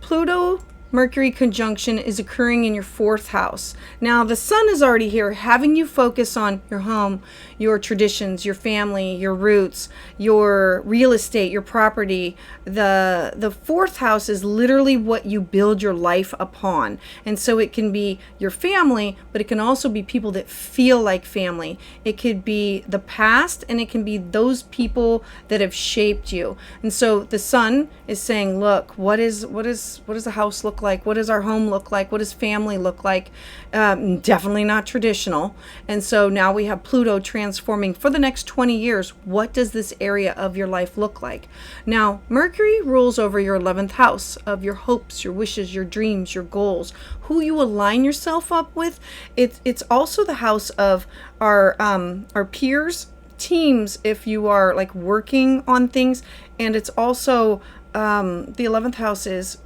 Pluto Mercury conjunction is occurring in your 4th house. Now the sun is already here, having you focus on your home, your traditions, your family, your roots, your real estate, your property. The 4th house is literally what you build your life upon. And so it can be your family, but it can also be people that feel like family. It could be the past, and it can be those people that have shaped you. And so the sun is saying, look, what does a house look like? What does our home look like? What does family look like? Definitely not traditional. And so now we have Pluto transforming for the next 20 years. What does this area of your life look like? Now, Mercury rules over your 11th house of your hopes, your wishes, your dreams, your goals, who you align yourself up with. It's also the house of our peers, teams, if you are like working on things. And it's also the 11th house is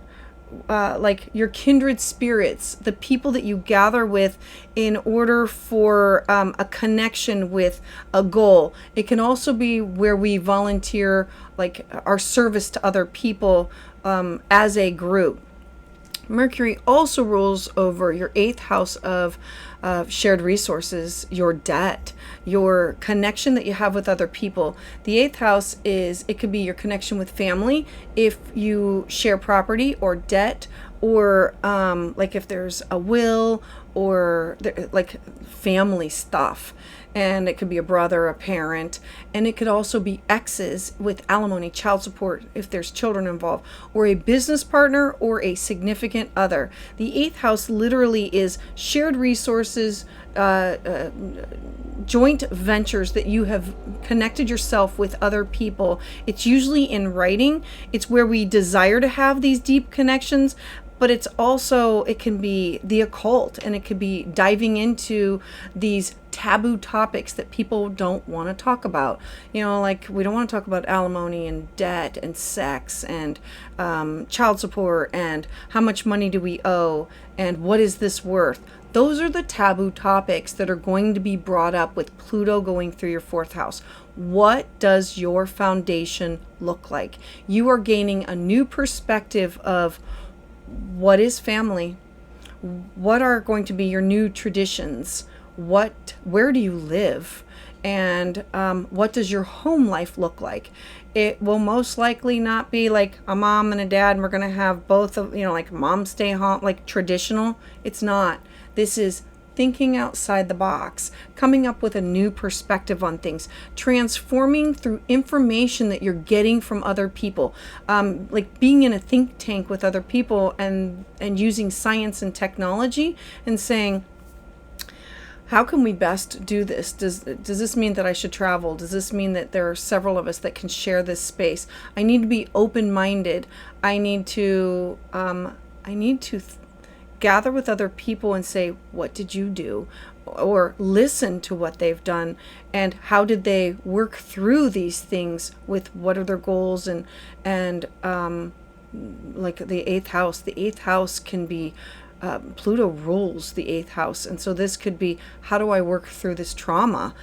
like your kindred spirits, the people that you gather with in order for a connection with a goal. It can also be where we volunteer, like our service to other people as a group. Mercury also rules over your 8th house of shared resources, your debt, your connection that you have with other people. The 8th house it could be your connection with family if you share property or debt, or like if there's a will or like family stuff. And it could be a brother, a parent, and it could also be exes with alimony, child support if there's children involved, or a business partner or a significant other. The 8th house literally is shared resources, joint ventures that you have connected yourself with other people. It's usually in writing. It's where we desire to have these deep connections, but it can be the occult, and it could be diving into these taboo topics that people don't want to talk about. You know, like we don't want to talk about alimony and debt and sex and child support and how much money do we owe and what is this worth. Those are the taboo topics that are going to be brought up with Pluto going through your 4th house. What does your foundation look like? You are gaining a new perspective of what is family? What are going to be your new traditions? Where do you live? And what does your home life look like? It will most likely not be like a mom and a dad, and we're going to have both of, like mom stay home, like traditional. It's not. This is thinking outside the box, coming up with a new perspective on things, transforming through information that you're getting from other people, like being in a think tank with other people and using science and technology and saying, how can we best do this? Does this mean that I should travel? Does this mean that there are several of us that can share this space? I need to be open-minded. I need to gather with other people and say, what did you do? Or listen to what they've done and how did they work through these things with what are their goals and like the 8th house. The 8th house can be Pluto rules the 8th house, and so this could be, how do I work through this trauma?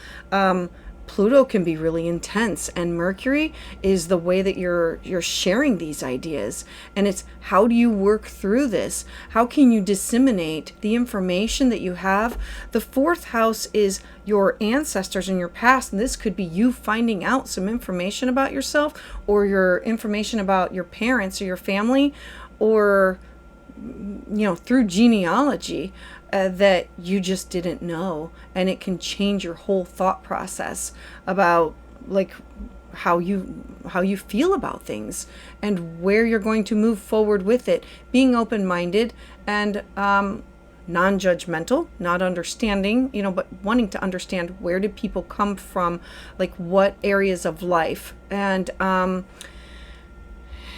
Pluto can be really intense, and Mercury is the way that you're sharing these ideas. And it's, how do you work through this? How can you disseminate the information that you have? The fourth house is your ancestors and your past, and this could be you finding out some information about yourself, or your information about your parents or your family, or through genealogy, that you just didn't know. And it can change your whole thought process about like how you feel about things and where you're going to move forward with it. Being open-minded and non-judgmental, not understanding, but wanting to understand, where did people come from, like what areas of life. And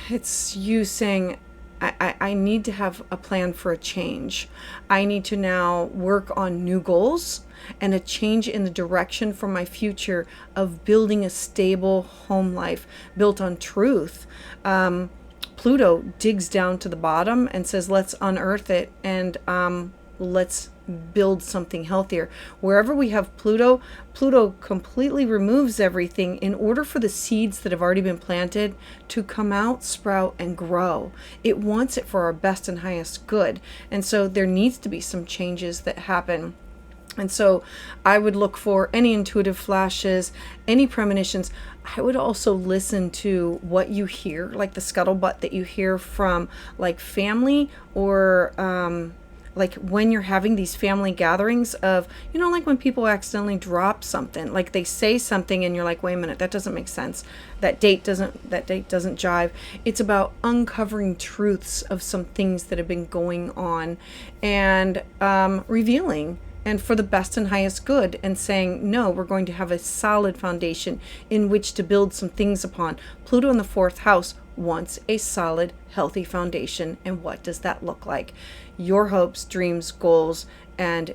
it's you saying, I need to have a plan for a change. I need to now work on new goals and a change in the direction for my future of building a stable home life built on truth. Pluto digs down to the bottom and says, let's unearth it, and let's build something healthier. Wherever we have Pluto completely removes everything in order for the seeds that have already been planted to come out, sprout, and grow. It wants it for our best and highest good. And so there needs to be some changes that happen. And so I would look for any intuitive flashes, any premonitions. I would also listen to what you hear, like the scuttlebutt that you hear from like family, or like when you're having these family gatherings of, like when people accidentally drop something, like they say something and you're like, wait a minute, that doesn't make sense. That date doesn't jive. It's about uncovering truths of some things that have been going on, and revealing, and for the best and highest good, and saying, no, we're going to have a solid foundation in which to build some things upon. Pluto in the fourth house wants a solid, healthy foundation. And what does that look like? Your hopes, dreams, goals, and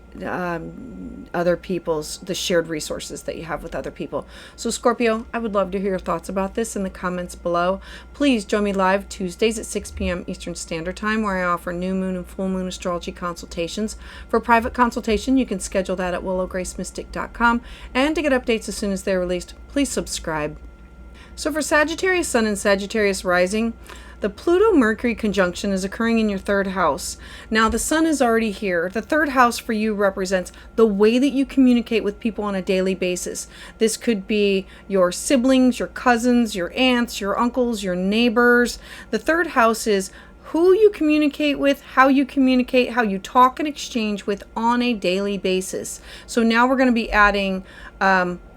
other people's, the shared resources that you have with other people. So Scorpio, I would love to hear your thoughts about this in the comments below. Please join me live Tuesdays at 6 p.m. Eastern Standard Time, where I offer new moon and full moon astrology consultations. For private consultation, you can schedule that at willowgracemystic.com. And to get updates as soon as they're released, please subscribe. So for Sagittarius Sun and Sagittarius Rising, the Pluto-Mercury conjunction is occurring in your third house. Now, the sun is already here. The third house for you represents the way that you communicate with people on a daily basis. This could be your siblings, your cousins, your aunts, your uncles, your neighbors. The third house is who you communicate with, how you communicate, how you talk and exchange with on a daily basis. So now we're going to be adding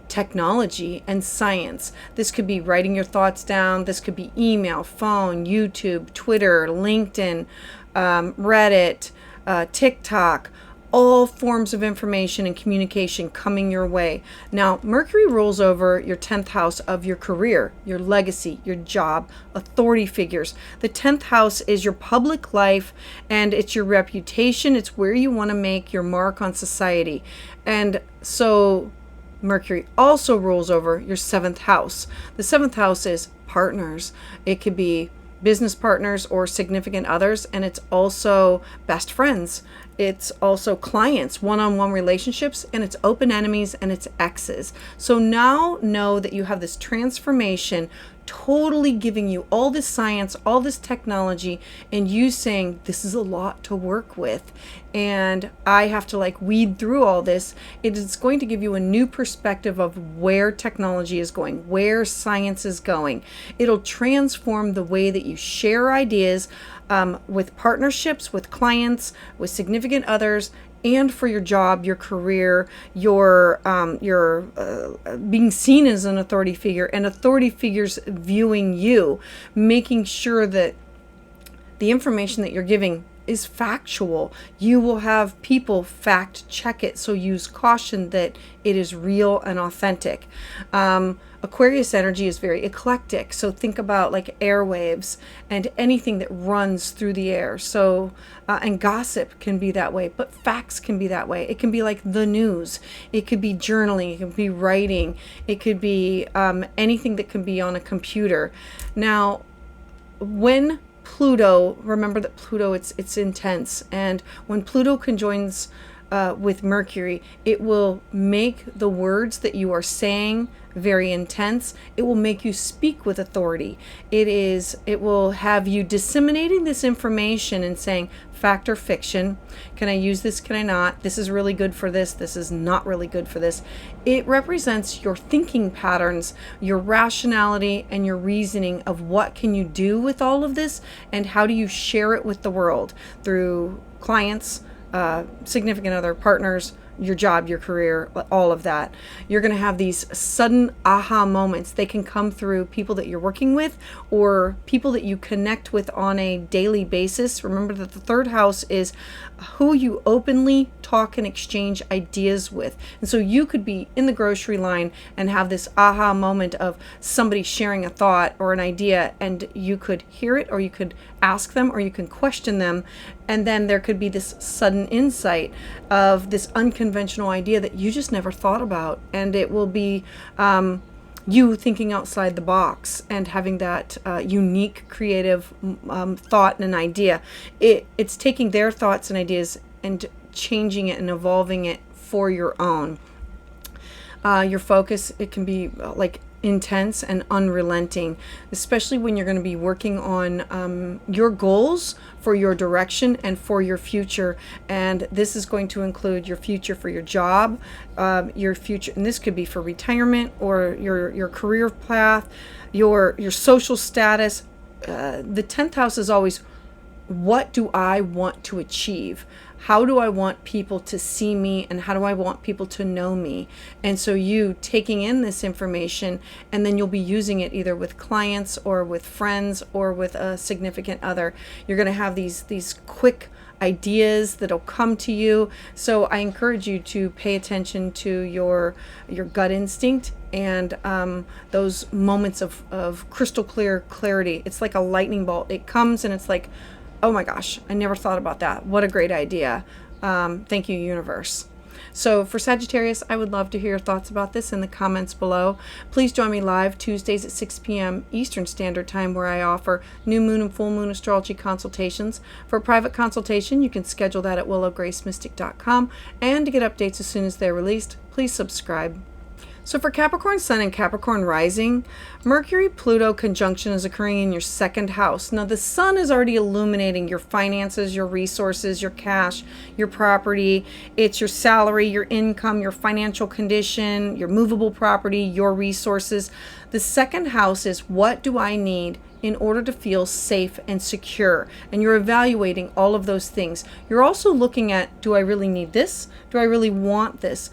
technology and science. This could be writing your thoughts down. This could be email, phone, YouTube, Twitter, LinkedIn, Reddit, TikTok, all forms of information and communication coming your way. Now, Mercury rules over your 10th house of your career, your legacy, your job, authority figures. The 10th house is your public life, and it's your reputation. It's where you want to make your mark on society. And so Mercury also rules over your 7th house. The 7th house is partners. It could be business partners or significant others, and it's also best friends. It's also clients, one-on-one relationships, and it's open enemies, and it's exes. So now know that you have this transformation totally giving you all this science, all this technology, and you saying, this is a lot to work with, and I have to weed through all this. It is going to give you a new perspective of where technology is going, where science is going. It'll transform the way that you share ideas with partnerships, with clients, with significant others, and for your job, your career, your being seen as an authority figure, and authority figures viewing you, making sure that the information that you're giving is factual. You will have people fact check it, so use caution that it is real and authentic. Aquarius energy is very eclectic, so think about airwaves and anything that runs through the air. So and gossip can be that way, but facts can be that way. It can be like the news. It could be journaling. It could be writing. It could be anything that can be on a computer. Now, when Pluto, remember that Pluto, it's intense, and when Pluto conjoins with Mercury, it will make the words that you are saying very intense. It will make you speak with authority. It will have you disseminating this information and saying, fact or fiction, can I use this, can I not, this is really good for this is not really good for this. It represents your thinking patterns, your rationality, and your reasoning of what can you do with all of this, and how do you share it with the world through clients, significant other, partners, your job, your career, all of that. You're going to have these sudden aha moments. They can come through people that you're working with or people that you connect with on a daily basis. Remember that the third house is who you openly talk and exchange ideas with. And so you could be in the grocery line and have this aha moment of somebody sharing a thought or an idea, and you could hear it, or you could ask them, or you can question them. And then there could be this sudden insight of this unconventional idea that you just never thought about. And it will be you thinking outside the box and having that unique, creative thought and an idea. It's taking their thoughts and ideas and changing it and evolving it for your own. Your focus, it can be like intense and unrelenting, especially when you're going to be working on your goals for your direction and for your future. And this is going to include your future for your job, your future, and this could be for retirement or your career path, your social status. The 10th house is always, what do I want to achieve? How do I want people to see me, and how do I want people to know me? And so you taking in this information, and then you'll be using it either with clients or with friends or with a significant other. You're going to have these quick ideas that'll come to you. So I encourage you to pay attention to your gut instinct and those moments of crystal clear clarity. It's like a lightning bolt. It comes and it's like, oh my gosh, I never thought about that. What a great idea. Thank you, universe. So for Sagittarius, I would love to hear your thoughts about this in the comments below. Please join me live Tuesdays at 6 p.m. Eastern Standard Time, where I offer new moon and full moon astrology consultations. For a private consultation, you can schedule that at willowgracemystic.com. And to get updates as soon as they're released, please subscribe. So for Capricorn Sun and Capricorn Rising, Mercury Pluto conjunction is occurring in your second house. Now the Sun is already illuminating your finances, your resources, your cash, your property. It's your salary, your income, your financial condition, your movable property, your resources. The second house is, what do I need in order to feel safe and secure? And you're evaluating all of those things. You're also looking at, do I really need this? Do I really want this?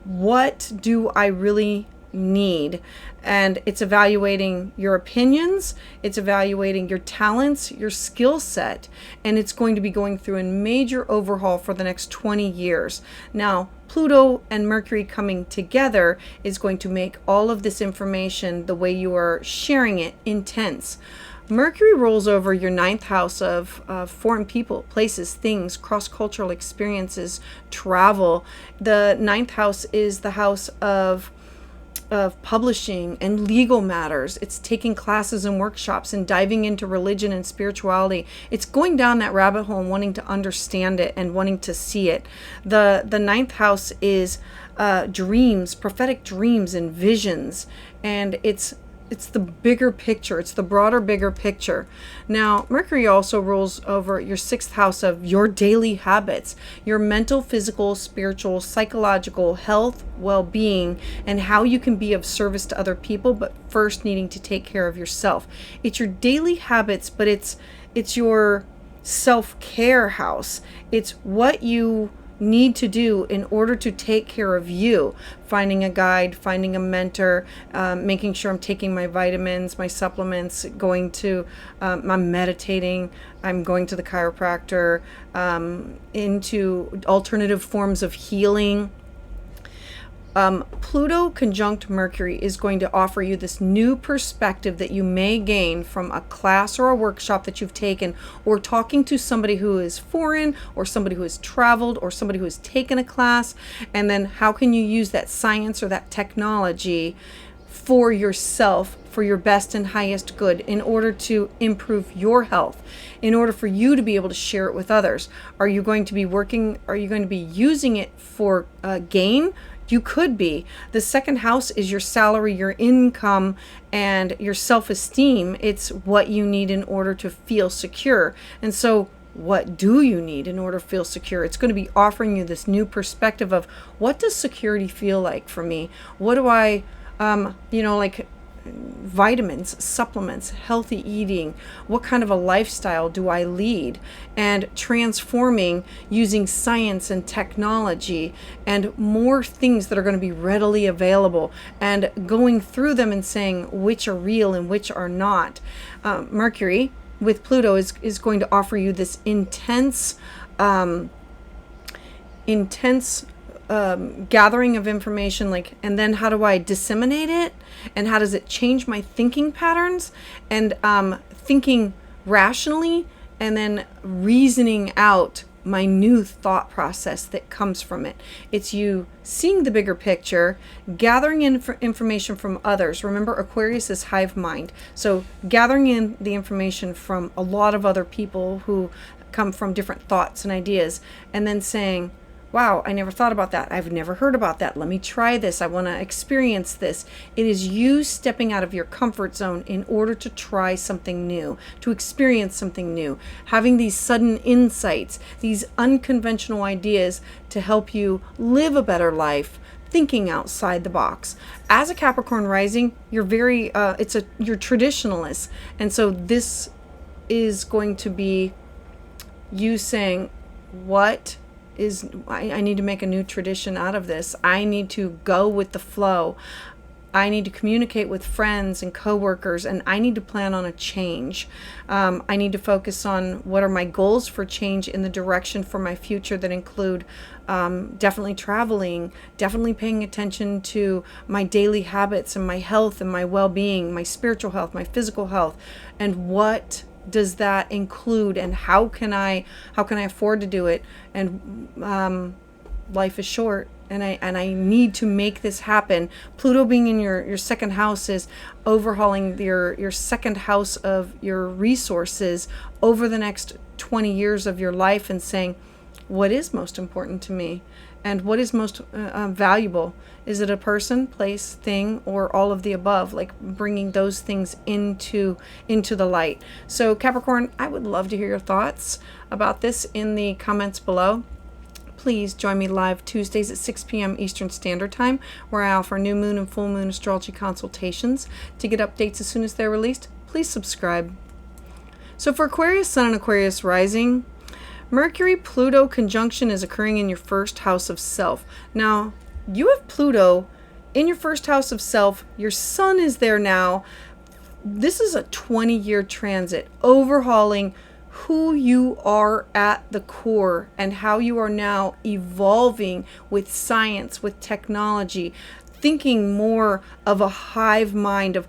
What do I really need? And it's evaluating your opinions, it's evaluating your talents, your skill set, and it's going to be going through a major overhaul for the next 20 years. Now, Pluto and Mercury coming together is going to make all of this information, the way you are sharing it, intense. Mercury rolls over your ninth house of foreign people, places, things, cross-cultural experiences, travel. The ninth house is the house of publishing and legal matters. It's taking classes and workshops and diving into religion and spirituality. It's going down that rabbit hole and wanting to understand it and wanting to see it. The ninth house is dreams, prophetic dreams and visions, and it's the bigger picture. It's the broader, bigger picture. Now, Mercury also rules over your sixth house of your daily habits, your mental, physical, spiritual, psychological health, well-being, and how you can be of service to other people, but first needing to take care of yourself. It's your daily habits, but it's your self-care house. It's what you need to do in order to take care of you. Finding a guide, finding a mentor, making sure I'm taking my vitamins, my supplements, I'm meditating, I'm going to the chiropractor, into alternative forms of healing. Pluto conjunct Mercury is going to offer you this new perspective that you may gain from a class or a workshop that you've taken, or talking to somebody who is foreign, or somebody who has traveled, or somebody who has taken a class. And then how can you use that science or that technology for yourself, for your best and highest good, in order to improve your health, in order for you to be able to share it with others? Are you going to be using it for gain? You could be. The second house is your salary, your income, and your self-esteem. It's what you need in order to feel secure. And so what do you need in order to feel secure? It's going to be offering you this new perspective of, what does security feel like for me? What do I, like vitamins, supplements, healthy eating, what kind of a lifestyle do I lead? And transforming using science and technology and more things that are going to be readily available, and going through them and saying which are real and which are not. Mercury with Pluto is going to offer you this intense gathering of information, and then how do I disseminate it, and how does it change my thinking patterns, and thinking rationally, and then reasoning out my new thought process that comes from it. It's you seeing the bigger picture, gathering in information from others. Remember, Aquarius is hive mind. So gathering in the information from a lot of other people who come from different thoughts and ideas, and then saying, wow, I never thought about that. I've never heard about that. Let me try this. I want to experience this. It is you stepping out of your comfort zone in order to try something new, to experience something new, having these sudden insights, these unconventional ideas to help you live a better life, thinking outside the box. As a Capricorn rising, you're you're traditionalist. And so this is going to be you saying, I need to make a new tradition out of this. I need to go with the flow. I need to communicate with friends and coworkers, and I need to plan on a change. I need to focus on what are my goals for change in the direction for my future that include definitely traveling, definitely paying attention to my daily habits and my health and my well-being, my spiritual health, my physical health, and what does that include, and how can I afford to do it? And life is short, and I need to make this happen. Pluto being in your second house is overhauling your second house of your resources over the next 20 years of your life, and saying, what is most important to me, and what is most valuable? Is it a person, place, thing, or all of the above? Like bringing those things into the light. So Capricorn, I would love to hear your thoughts about this in the comments below. Please join me live Tuesdays at 6 p.m. Eastern Standard Time, where I offer new moon and full moon astrology consultations. To get updates as soon as they're released, please subscribe. So for Aquarius Sun and Aquarius Rising, Mercury Pluto conjunction is occurring in your first house of self. Now, you have Pluto in your first house of self. Your Sun is there now. This is a 20-year transit, overhauling who you are at the core and how you are now evolving with science, with technology, thinking more of a hive mind of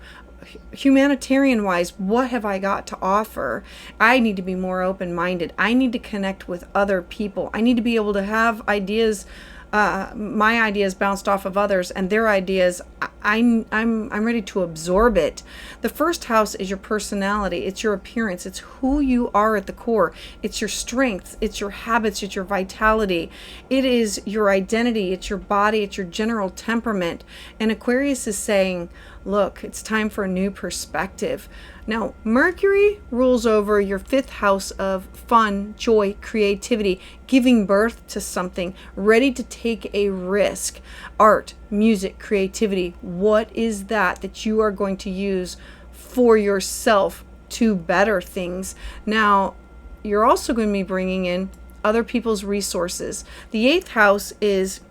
humanitarian wise, what have I got to offer? I need to be more open-minded. I need to connect with other people. I need to be able to have ideas, my ideas bounced off of others, and their ideas, I'm ready to absorb it. The first house is your personality. It's your appearance. It's who you are at the core. It's your strengths. It's your habits. It's your vitality. It is your identity. It's your body. It's your general temperament. And Aquarius is saying, look, it's time for a new perspective. Now, Mercury rules over your fifth house of fun, joy, creativity, giving birth to something, ready to take a risk. Art, music, creativity. What is that you are going to use for yourself to better things? Now, you're also going to be bringing in other people's resources. The eighth house is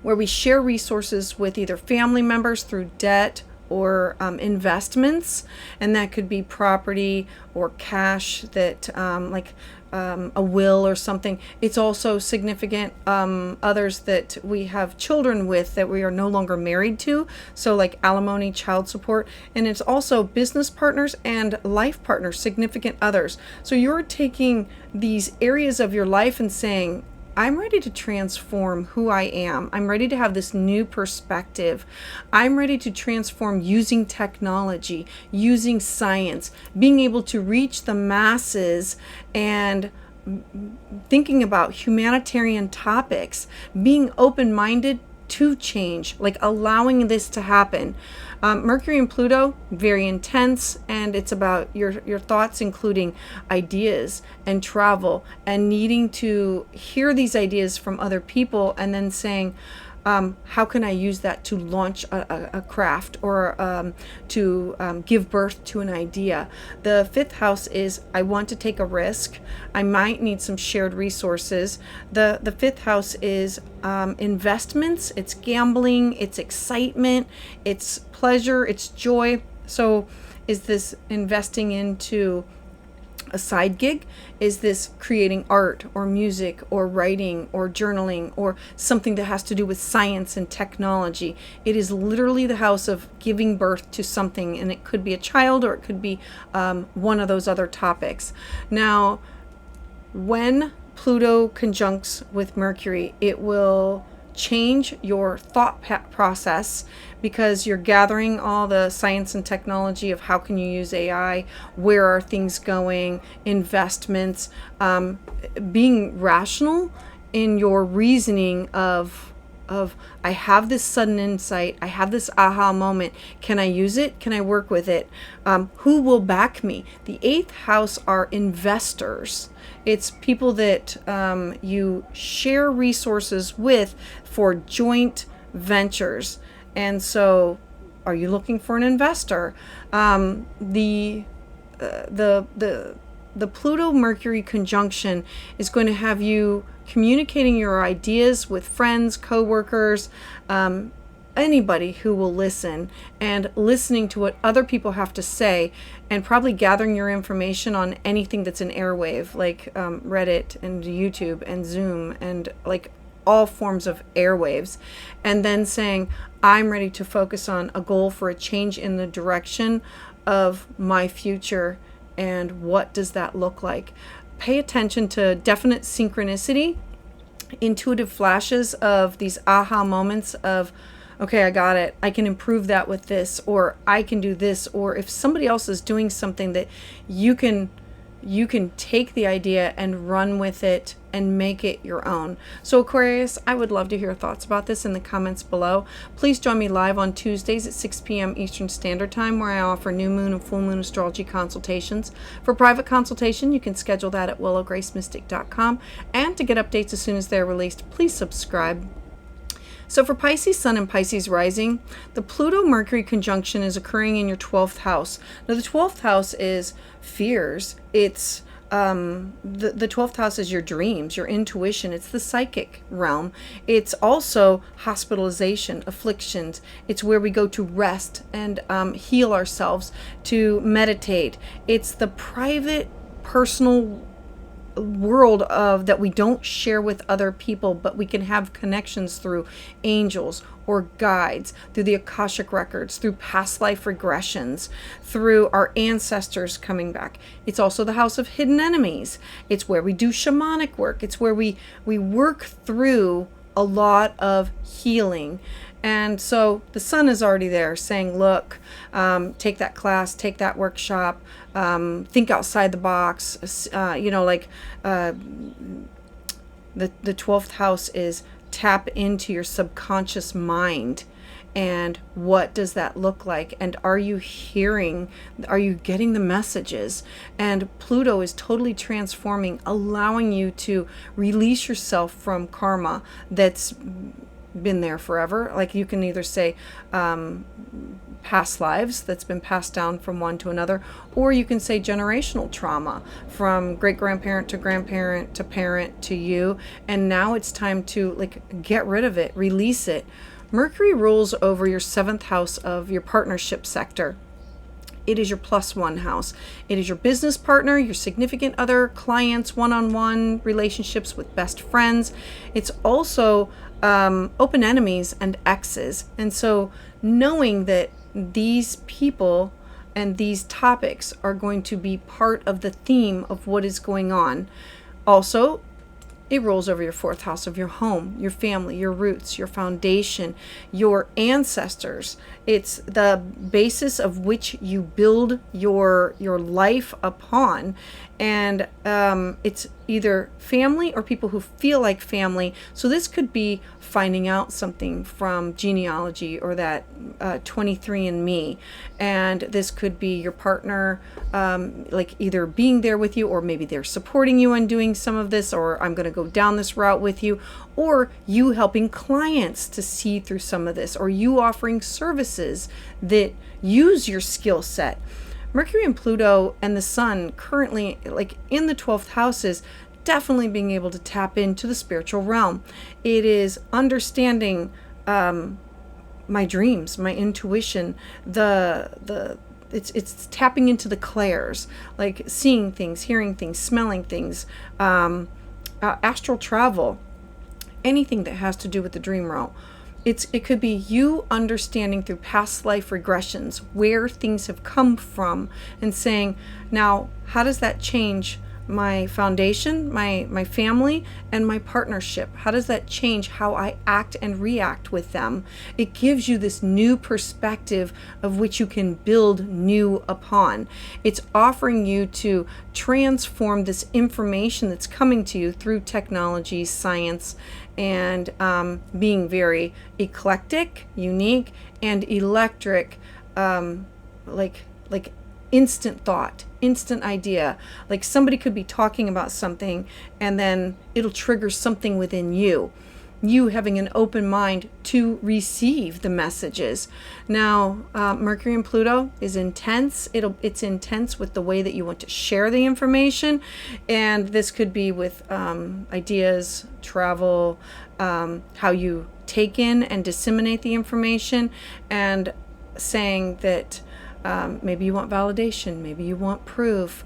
where we share resources with either family members through debt or investments, and that could be property or cash that a will or something. It's also significant others that we have children with that we are no longer married to, so like alimony, child support. And it's also business partners and life partners, significant others. So you're taking these areas of your life and saying, I'm ready to transform who I am. I'm ready to have this new perspective. I'm ready to transform using technology, using science, being able to reach the masses and thinking about humanitarian topics, being open-minded to change, like allowing this to happen. Mercury and Pluto, very intense, and it's about your thoughts, including ideas and travel, and needing to hear these ideas from other people and then saying, how can I use that to launch a craft or to give birth to an idea? The fifth house is I want to take a risk. I might need some shared resources. The fifth house is investments. It's gambling. It's excitement. It's pleasure. It's joy. So is this investing into a side gig? Is this creating art or music or writing or journaling or something that has to do with science and technology? It is literally the house of giving birth to something, and it could be a child or it could be one of those other topics. Now, when Pluto conjuncts with Mercury, it will change your thought process, because you're gathering all the science and technology of how can you use AI, where are things going, investments, being rational in your reasoning of I have this sudden insight, I have this aha moment, can I use it, can I work with it, who will back me? The eighth house are investors. It's people that you share resources with for joint ventures. And so, are you looking for an investor? The Pluto Mercury conjunction is going to have you communicating your ideas with friends, coworkers, anybody who will listen, and listening to what other people have to say, and probably gathering your information on anything that's an airwave, like Reddit and YouTube and Zoom and like all forms of airwaves, and then saying, I'm ready to focus on a goal for a change in the direction of my future, and what does that look like? Pay attention to definite synchronicity, intuitive flashes of these aha moments of, okay, I got it. I can improve that with this, or I can do this, or if somebody else is doing something that you can take the idea and run with it and make it your own. So Aquarius, I would love to hear thoughts about this in the comments below. Please join me live on Tuesdays at 6 p.m. Eastern Standard Time, where I offer new moon and full moon astrology consultations. For private consultation, you can schedule that at willowgracemystic.com. And to get updates as soon as they're released, please subscribe. So for Pisces Sun and Pisces Rising, the Pluto-Mercury conjunction is occurring in your 12th house. Now the 12th house is fears. It's the 12th house is your dreams, your intuition. It's the psychic realm. It's also hospitalization, afflictions. It's where we go to rest and heal ourselves, to meditate. It's the private, personal world of that we don't share with other people, but we can have connections through angels or guides, through the Akashic records, through past life regressions, through our ancestors coming back. It's also the house of hidden enemies. It's where we do shamanic work. It's where we work through a lot of healing. And so the sun is already there saying, look, take that class, take that workshop, think outside the box. The 12th house is tap into your subconscious mind. And what does that look like? And are you hearing, are you getting the messages? And Pluto is totally transforming, allowing you to release yourself from karma that's been there forever. Like you can either say past lives that's been passed down from one to another, or you can say generational trauma from great-grandparent to grandparent to parent to you, and now it's time to like get rid of it, release it. Mercury rules over your 7th house of your partnership sector. It is your +1 house. It is your business partner, your significant other, clients, one-on-one relationships with best friends. It's also open enemies and exes. And so knowing that these people and these topics are going to be part of the theme of what is going on. Also, It rules over your fourth house of your home, your family, your roots, your foundation, your ancestors. It's the basis of which you build your life upon. And it's either family or people who feel like family. So this could be finding out something from genealogy or that 23andMe. And this could be your partner, like either being there with you, or maybe they're supporting you on doing some of this, or I'm going to go down this route with you, or you helping clients to see through some of this, or you offering services that use your skill set. Mercury and Pluto and the Sun currently, like in the 12th house, is definitely being able to tap into the spiritual realm. It is understanding my dreams, my intuition, it's tapping into the clairs, like seeing things, hearing things, smelling things, astral travel, anything that has to do with the dream realm. It could be you understanding through past life regressions where things have come from and saying, now, how does that change my foundation, my family, and my partnership? How does that change how I act and react with them? It gives you this new perspective of which you can build new upon. It's offering you to transform this information that's coming to you through technology, science, and being very eclectic, unique, and electric, like instant thought, instant idea. Like somebody could be talking about something and then it'll trigger something within you having an open mind to receive the messages. Now, Mercury and Pluto is intense. It's intense with the way that you want to share the information. And this could be with ideas, travel, how you take in and disseminate the information, and saying that maybe you want validation, maybe you want proof,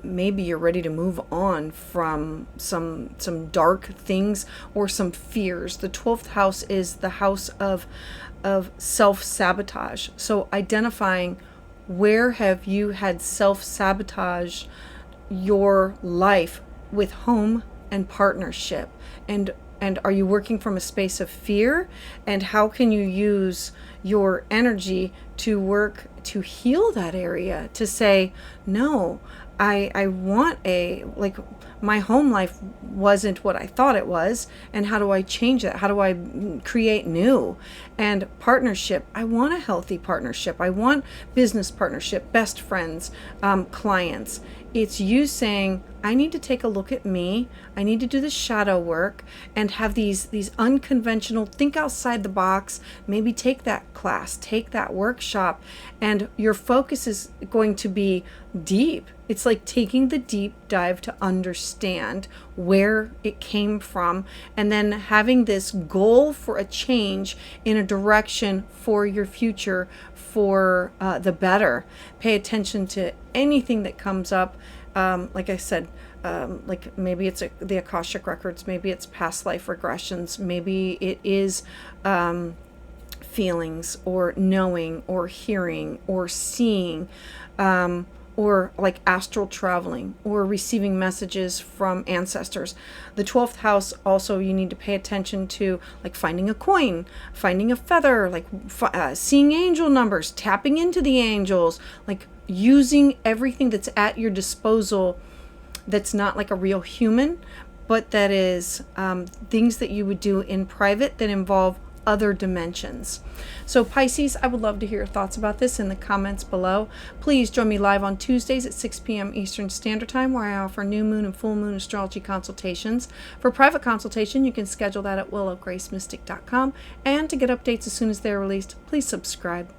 maybe you're ready to move on from some dark things or some fears. The 12th house is the house of self-sabotage. So identifying where have you had self-sabotage your life with home and partnership, and are you working from a space of fear, and how can you use your energy to work to heal that area, to say, no, I want my home life wasn't what I thought it was, and how do I change that? How do I create new? And partnership, I want a healthy partnership. I want business partnership, best friends, clients. It's you saying, I need to take a look at me. I need to do the shadow work and have these unconventional, think outside the box, maybe take that class, take that workshop, and your focus is going to be deep. It's like taking the deep dive to understand where it came from, and then having this goal for a change in a direction for your future, for the better. Pay attention to anything that comes up. Like I said, like maybe it's the Akashic records, maybe it's past life regressions, maybe it is feelings or knowing or hearing or seeing, or like astral traveling or receiving messages from ancestors. The 12th house also, you need to pay attention to, like finding a coin, finding a feather, like seeing angel numbers, tapping into the angels, like using everything that's at your disposal that's not like a real human, but that is things that you would do in private that involve other dimensions. So Pisces, I would love to hear your thoughts about this in the comments below. Please join me live on Tuesdays at 6 p.m. Eastern Standard Time, where I offer new moon and full moon astrology consultations. For private consultation, you can schedule that at willowgracemystic.com. And to get updates as soon as they're released, please subscribe.